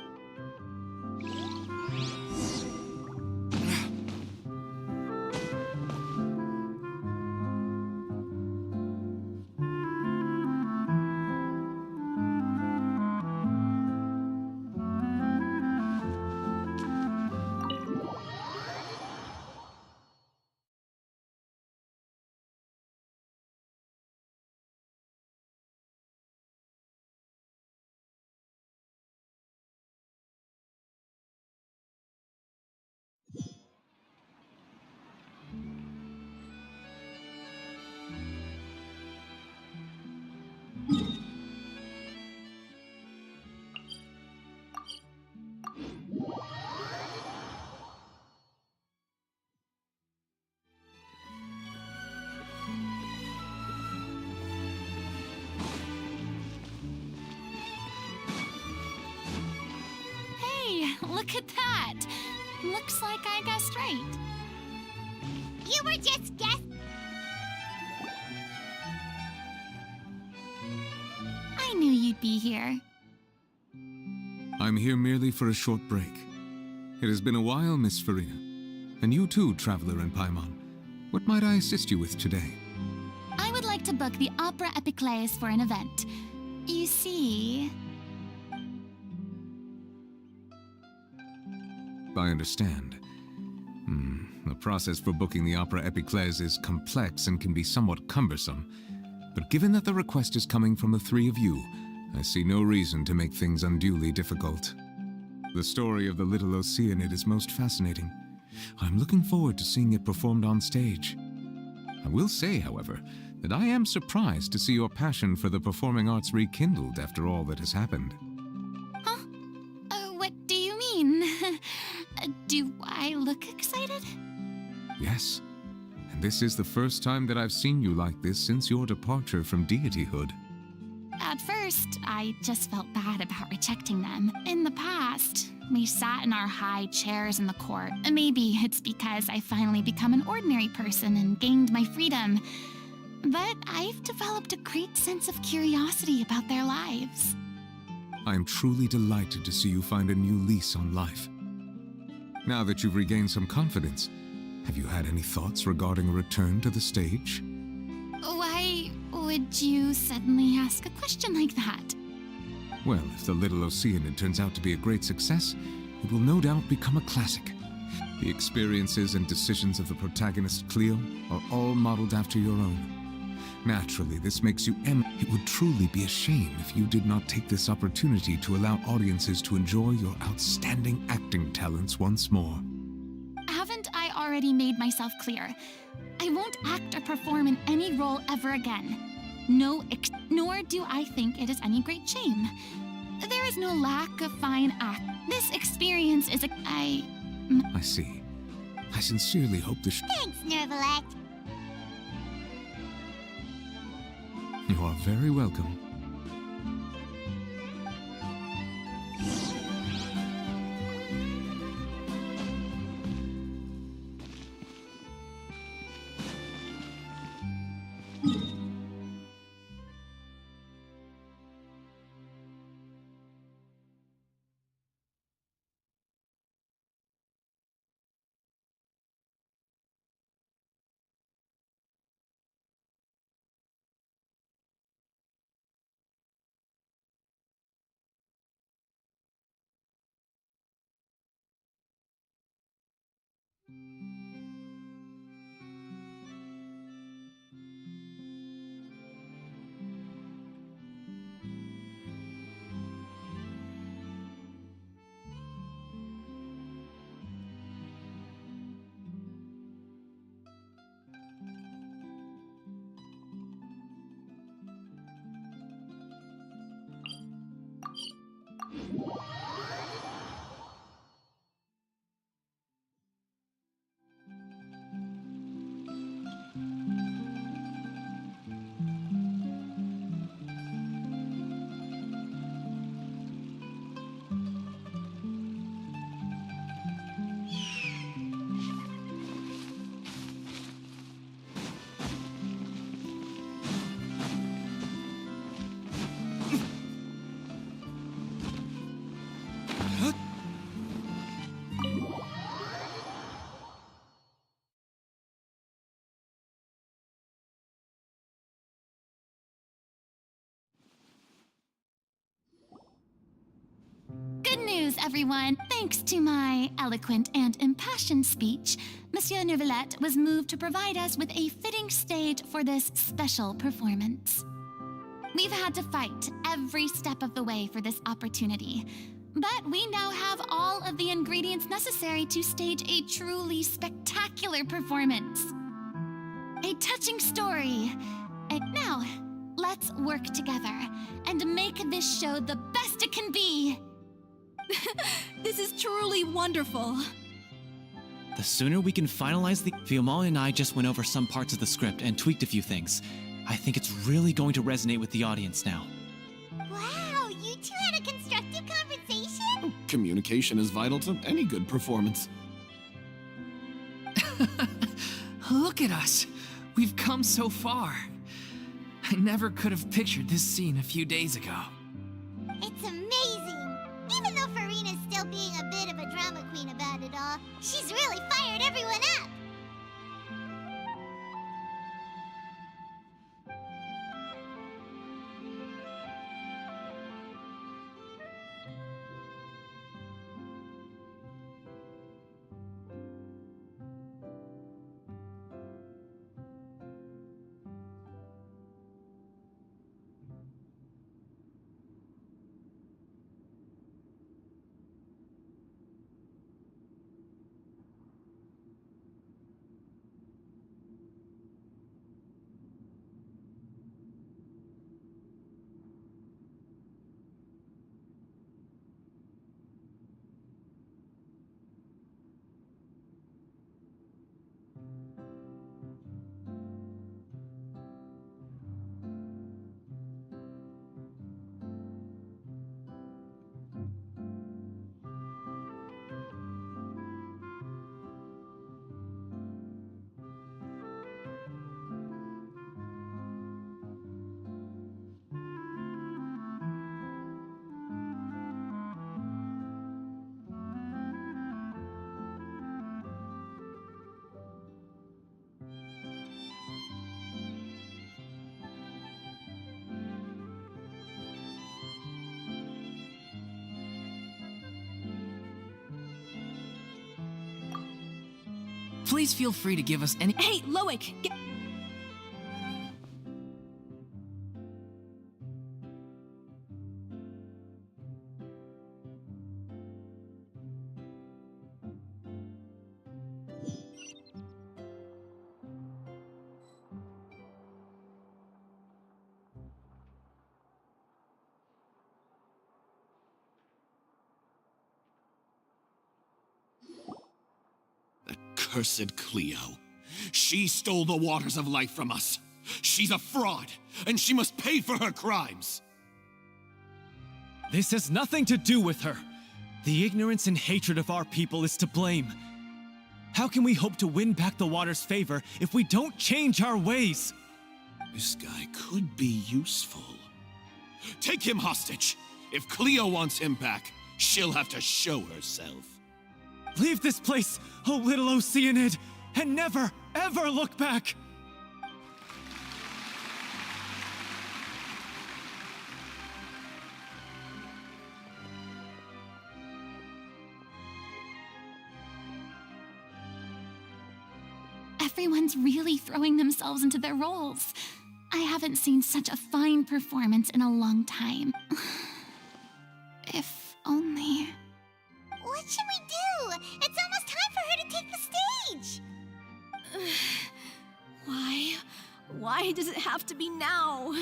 Look at that! Looks like I guessed right. You were just guessing. I knew you'd be here. I'm here merely for a short break. It has been a while, Miss Farina. And you too, Traveler in Paimon. What might I assist you with today? I would like to book the Opera Epiclese for an event. You see... I understand. The process for booking the Opera Epiclese is complex and can be somewhat cumbersome. But given that the request is coming from the three of you, I see no reason to make things unduly difficult. The story of the little Oceanid is most fascinating. I'm looking forward to seeing it performed on stage. I will say, however, that I am surprised to see your passion for the performing arts rekindled after all that has happened. Huh? What do you mean? Do I look excited? Yes, and this is the first time that I've seen you like this since your departure from deityhood. At first, I just felt bad about rejecting them. In the past, we sat in our high chairs in the court. Maybe it's because I finally become an ordinary person and gained my freedom. But I've developed a great sense of curiosity about their lives. I'm truly delighted to see you find a new lease on life. Now that you've regained some confidence, have you had any thoughts regarding a return to the stage? Why would you suddenly ask a question like that? Well, if the Little Oceanid turns out to be a great success, it will no doubt become a classic. The experiences and decisions of the protagonist, Cleo, are all modeled after your own. Naturally, this makes you It would truly be a shame if you did not take this opportunity to allow audiences to enjoy your outstanding acting talents once more. Haven't I already made myself clear? I won't act or perform in any role ever again. Nor do I think it is any great shame. There is no lack of fine act. This experience is I see. I sincerely hope this Thanks, Nervalette. You are very welcome. Good news, everyone! Thanks to my eloquent and impassioned speech, Monsieur Nervalette was moved to provide us with a fitting stage for this special performance. We've had to fight every step of the way for this opportunity, but we now have all of the ingredients necessary to stage a truly spectacular performance. A touching story. And now, let's work together and make this show the best it can be. This is truly wonderful. The sooner we can finalize the... Villemot and I just went over some parts of the script and tweaked a few things. I think it's really going to resonate with the audience now. Wow, you two had a constructive conversation? Communication is vital to any good performance. Look at us! We've come so far. I never could have pictured this scene a few days ago. It's amazing! Even though Farina's still being a bit of a drama queen about it all, she's really fired everyone up! Please feel free to give us any... Hey, Loic! accursed Cleo. She stole the waters of life from us. She's a fraud, and she must pay for her crimes. This has nothing to do with her. The ignorance and hatred of our people is to blame. How can we hope to win back the water's favor if we don't change our ways? This guy could be useful. Take him hostage. If Cleo wants him back, she'll have to show herself. Leave this place, O little Oceanid, and never, ever look back! Everyone's really throwing themselves into their roles. I haven't seen such a fine performance in a long time. If only... What should we do? It's almost time for her to take the stage! Why? Why does it have to be now?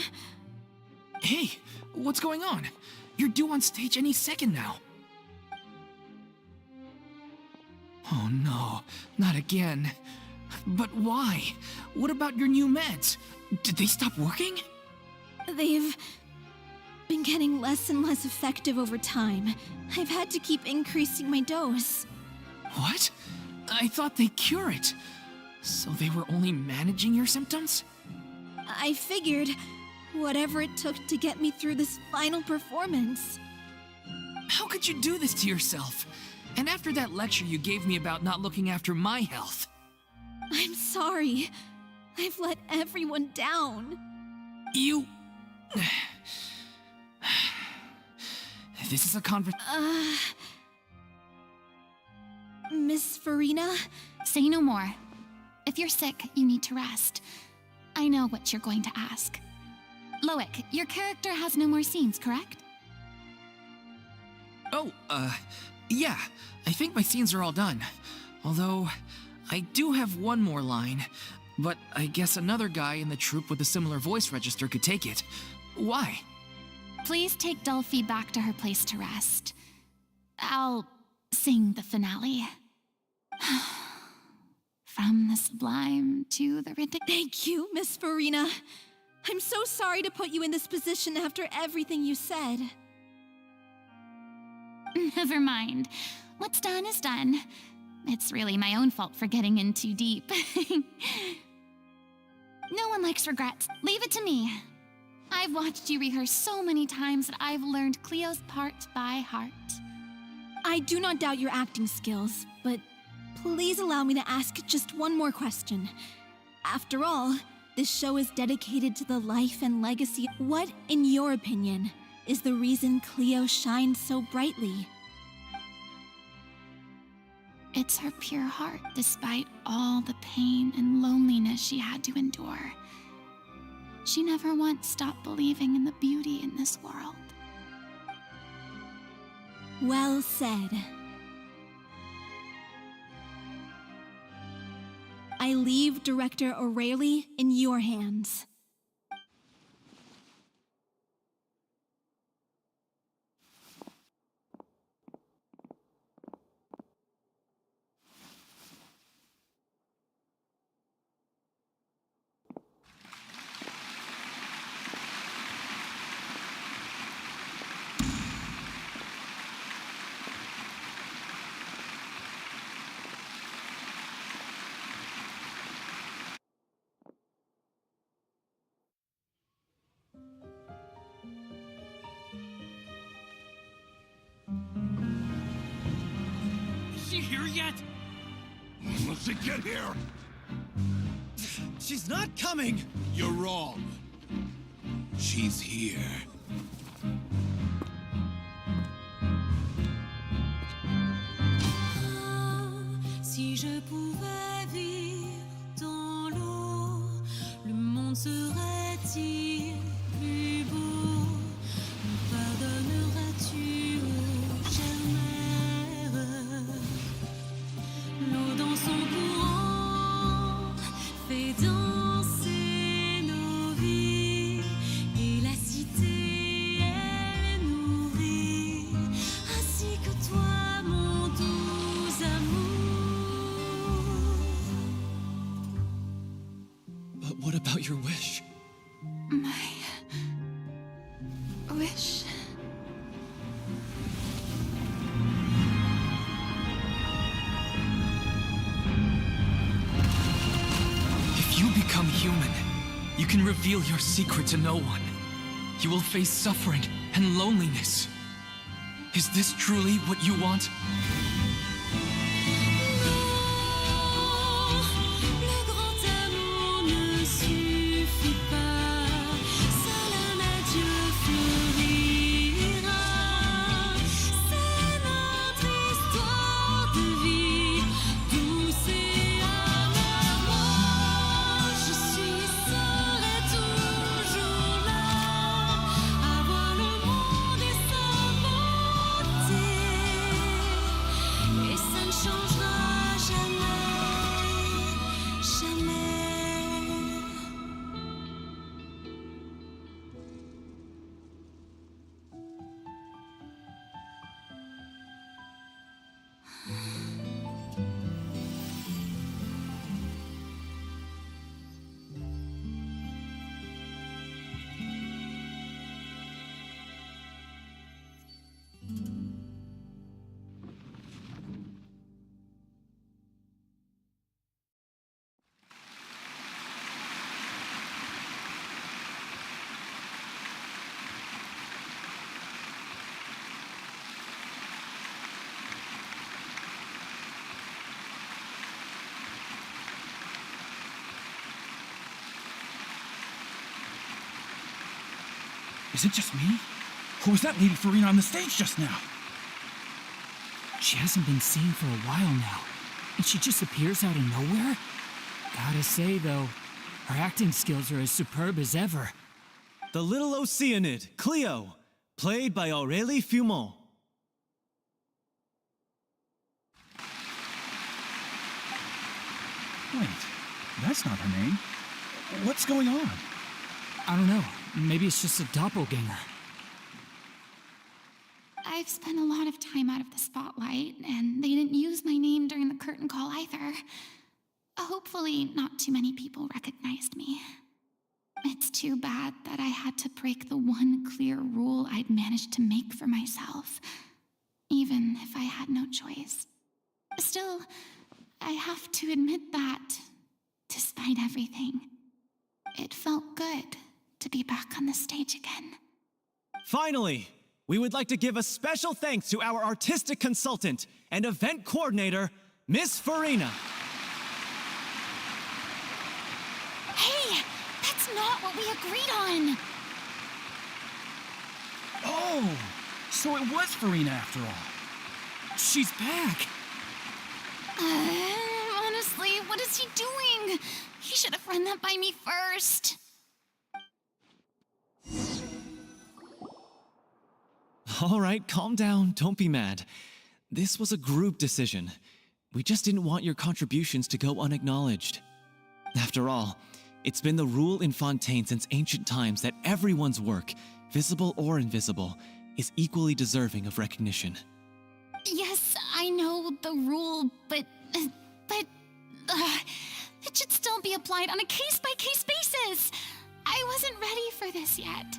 Hey, what's going on? You're due on stage any second now. Oh no, not again. But why? What about your new meds? Did they stop working? They've been getting less and less effective over time. I've had to keep increasing my dose. What? I thought they cure it. So they were only managing your symptoms? I figured whatever it took to get me through this final performance. How could you do this to yourself? And after that lecture you gave me about not looking after my health. I'm sorry. I've let everyone down. You... This is a Miss Farina? Say no more. If you're sick, you need to rest. I know what you're going to ask. Loic, your character has no more scenes, correct? Oh, yeah. I think my scenes are all done. Although, I do have one more line. But I guess another guy in the troupe with a similar voice register could take it. Why? Please take Delphi back to her place to rest. I'll sing the finale. From the sublime to the ridiculous. Thank you, Miss Farina. I'm so sorry to put you in this position after everything you said. Never mind. What's done is done. It's really my own fault for getting in too deep. No one likes regrets. Leave it to me. I've watched you rehearse so many times that I've learned Cleo's part by heart. I do not doubt your acting skills, but please allow me to ask just one more question. After all, this show is dedicated to the life and legacy. What, in your opinion, is the reason Cleo shines so brightly? It's her pure heart, despite all the pain and loneliness she had to endure. She never once stopped believing in the beauty in this world. Well said. I leave Director O'Reilly in your hands. Is she here yet? When will she get here? She's not coming! You're wrong. She's here. Si je pouvais vivre dans l'eau, le monde serait-il plus beau? Me pardonneras-tu, ô chère mère? L'eau dans son courant fait danser nos vies et la cité What about your wish? My wish. If you become human, you can reveal your secret to no one. You will face suffering and loneliness. Is this truly what you want? Le grand amour ne suffit pas, seul un adieu fleurira. C'est notre histoire de vie, douce et amère. Moi, je suis serai toujours là, à voir le monde et sa beauté, et ça ne changera jamais, jamais. Is it just me? Or was that Lady Farina on the stage just now? She hasn't been seen for a while now, and she just appears out of nowhere? Gotta say, though, her acting skills are as superb as ever. The little Oceanid, Cleo, played by Aurélie Fumont. Wait, that's not her name. What's going on? I don't know, maybe it's just a doppelganger. I've spent a lot of time out of the spotlight, and they didn't use my name during the curtain call either. Hopefully, not too many people recognized me. It's too bad that I had to break the one clear rule I'd managed to make for myself, even if I had no choice. Still, I have to admit that, despite everything, it felt good to be back on the stage again. Finally, we would like to give a special thanks to our artistic consultant and event coordinator, Miss Farina. Hey, that's not what we agreed on! Oh, so it was Farina after all. She's back! Honestly, what is he doing? He should have run that by me first. All right, calm down, don't be mad. This was a group decision. We just didn't want your contributions to go unacknowledged. After all, it's been the rule in Fontaine since ancient times that everyone's work, visible or invisible, is equally deserving of recognition. Yes, I know the rule, but it should still be applied on a case-by-case basis. I wasn't ready for this yet.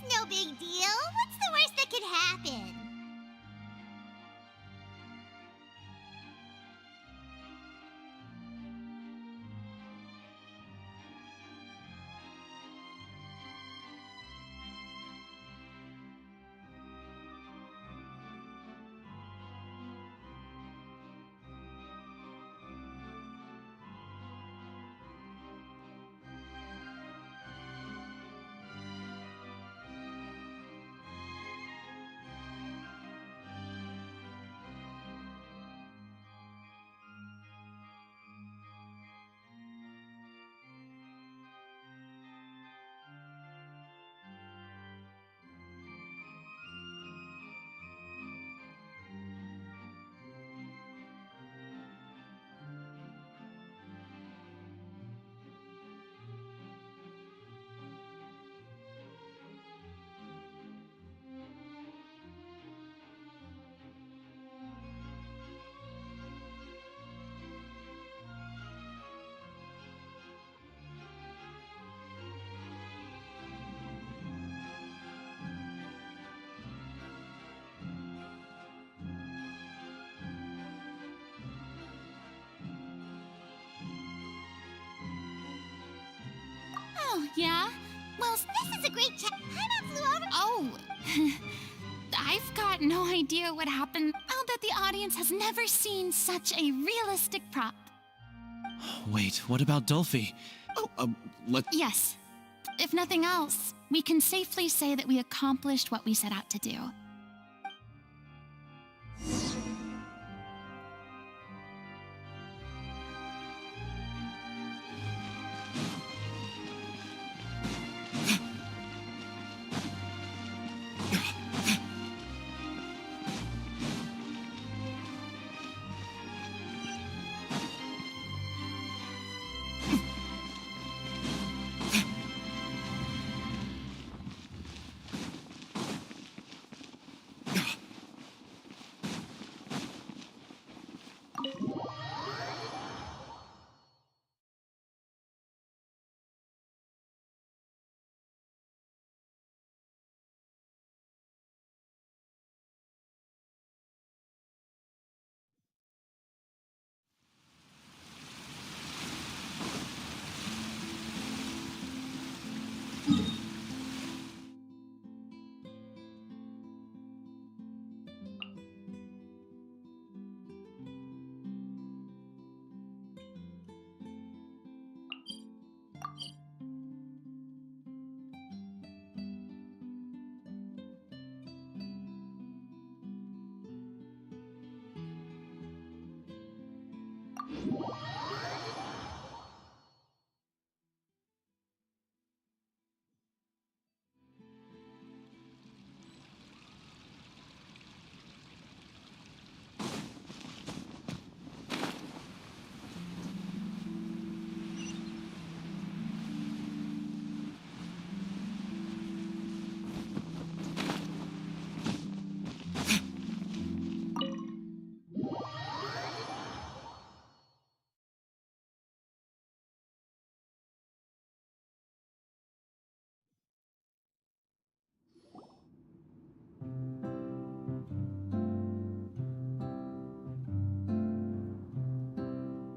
It's no big deal. What's the worst that could happen? Yeah? Well, This is a great chat. Paimon flew over. oh. I've got no idea what happened. Oh, that the audience has never seen such a realistic prop. Wait, what about Dolphy? Oh, Yes. If nothing else, we can safely say that we accomplished what we set out to do.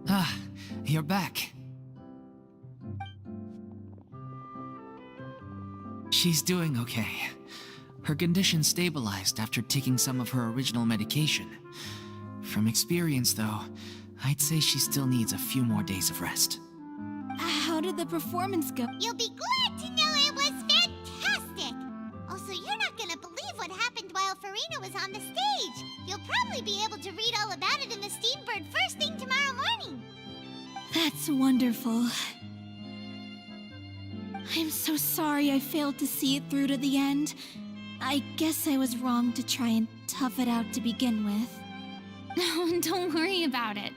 Ah, you're back. She's doing okay. Her condition stabilized after taking some of her original medication. From experience, though, I'd say she still needs a few more days of rest. How did the performance go? You'll be glad to know it was fantastic. Also, you're not gonna believe what happened while Farina was on the stage. You'll probably be able to read all about it in the Steambird first thing tomorrow morning. That's wonderful. I'm so sorry I failed to see it through to the end. I guess I was wrong to try and tough it out to begin with. No, don't worry about it.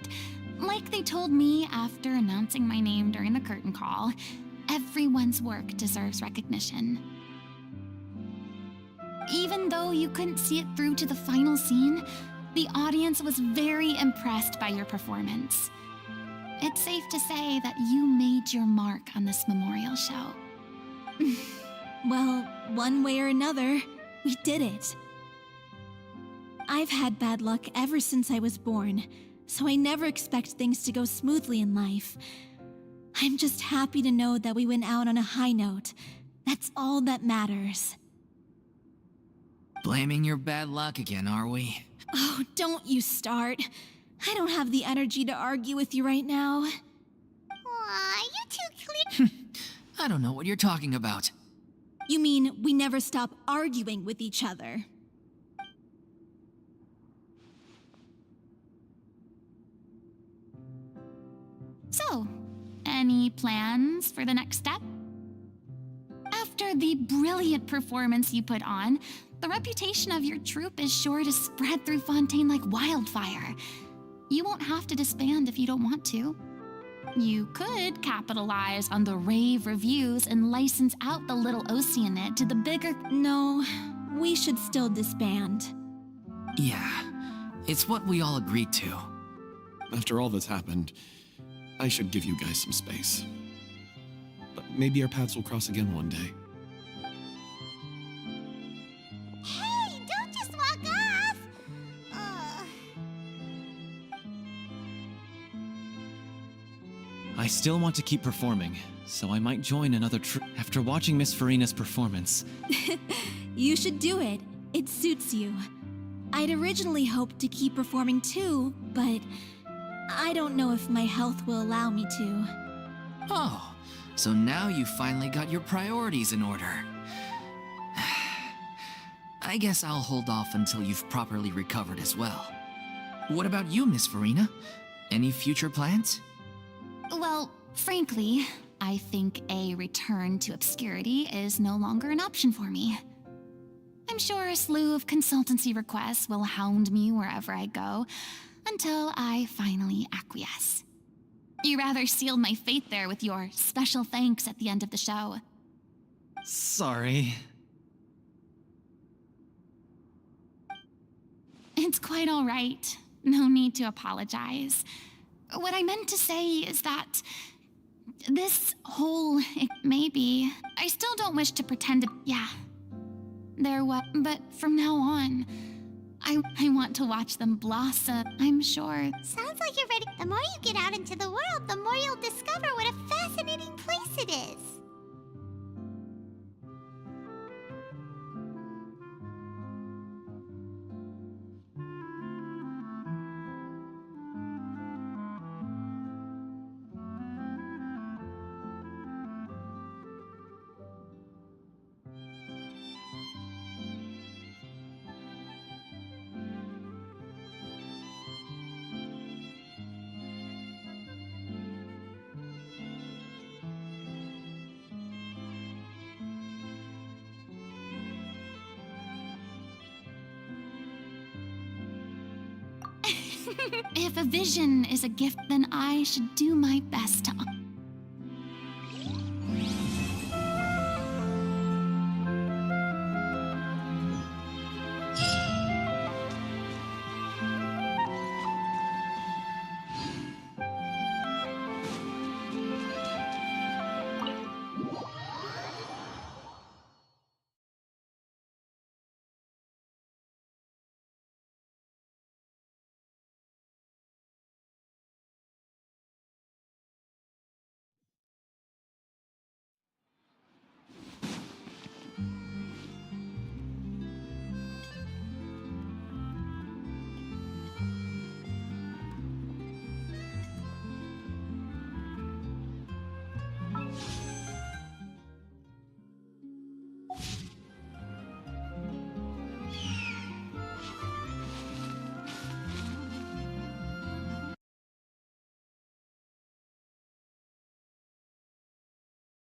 Like they told me after announcing my name during the curtain call, everyone's work deserves recognition. Even though you couldn't see it through to the final scene, the audience was very impressed by your performance. It's safe to say that you made your mark on this memorial show. Well, one way or another, we did it. I've had bad luck ever since I was born, so I never expect things to go smoothly in life. I'm just happy to know that we went out on a high note. That's all that matters. Blaming your bad luck again, are we? Oh, don't you start. I don't have the energy to argue with you right now. Aw, you two clear. I don't know what you're talking about. You mean we never stop arguing with each other? So, any plans for the next step? After the brilliant performance you put on, the reputation of your troupe is sure to spread through Fontaine like wildfire. You won't have to disband if you don't want to. You could capitalize on the rave reviews and license out the little Oceanid to the bigger... No, we should still disband. Yeah, it's what we all agreed to. After all that's happened, I should give you guys some space. But maybe our paths will cross again one day. Hey, don't just walk off. I still still want to keep performing, so I might join another troupe after watching Miss Farina's performance. You should do it. It suits you. I'd originally hoped to keep performing too, but I don't know if my health will allow me to. Oh, so now you finally got your priorities in order. I guess I'll hold off until you've properly recovered as well. What about you, Miss Farina? Any future plans? Well, frankly, I think a return to obscurity is no longer an option for me. I'm sure a slew of consultancy requests will hound me wherever I go until I finally acquiesce. You rather sealed my fate there with your special thanks at the end of the show. Sorry. It's quite all right. No need to apologize. What I meant to say is that this whole maybe, I still don't wish to pretend to, yeah. There was, but from now on, I want to watch them blossom, I'm sure. Sounds like you're ready. The more you get out into the world, the more you'll discover what a fascinating place it is. If a vision is a gift, then I should do my best to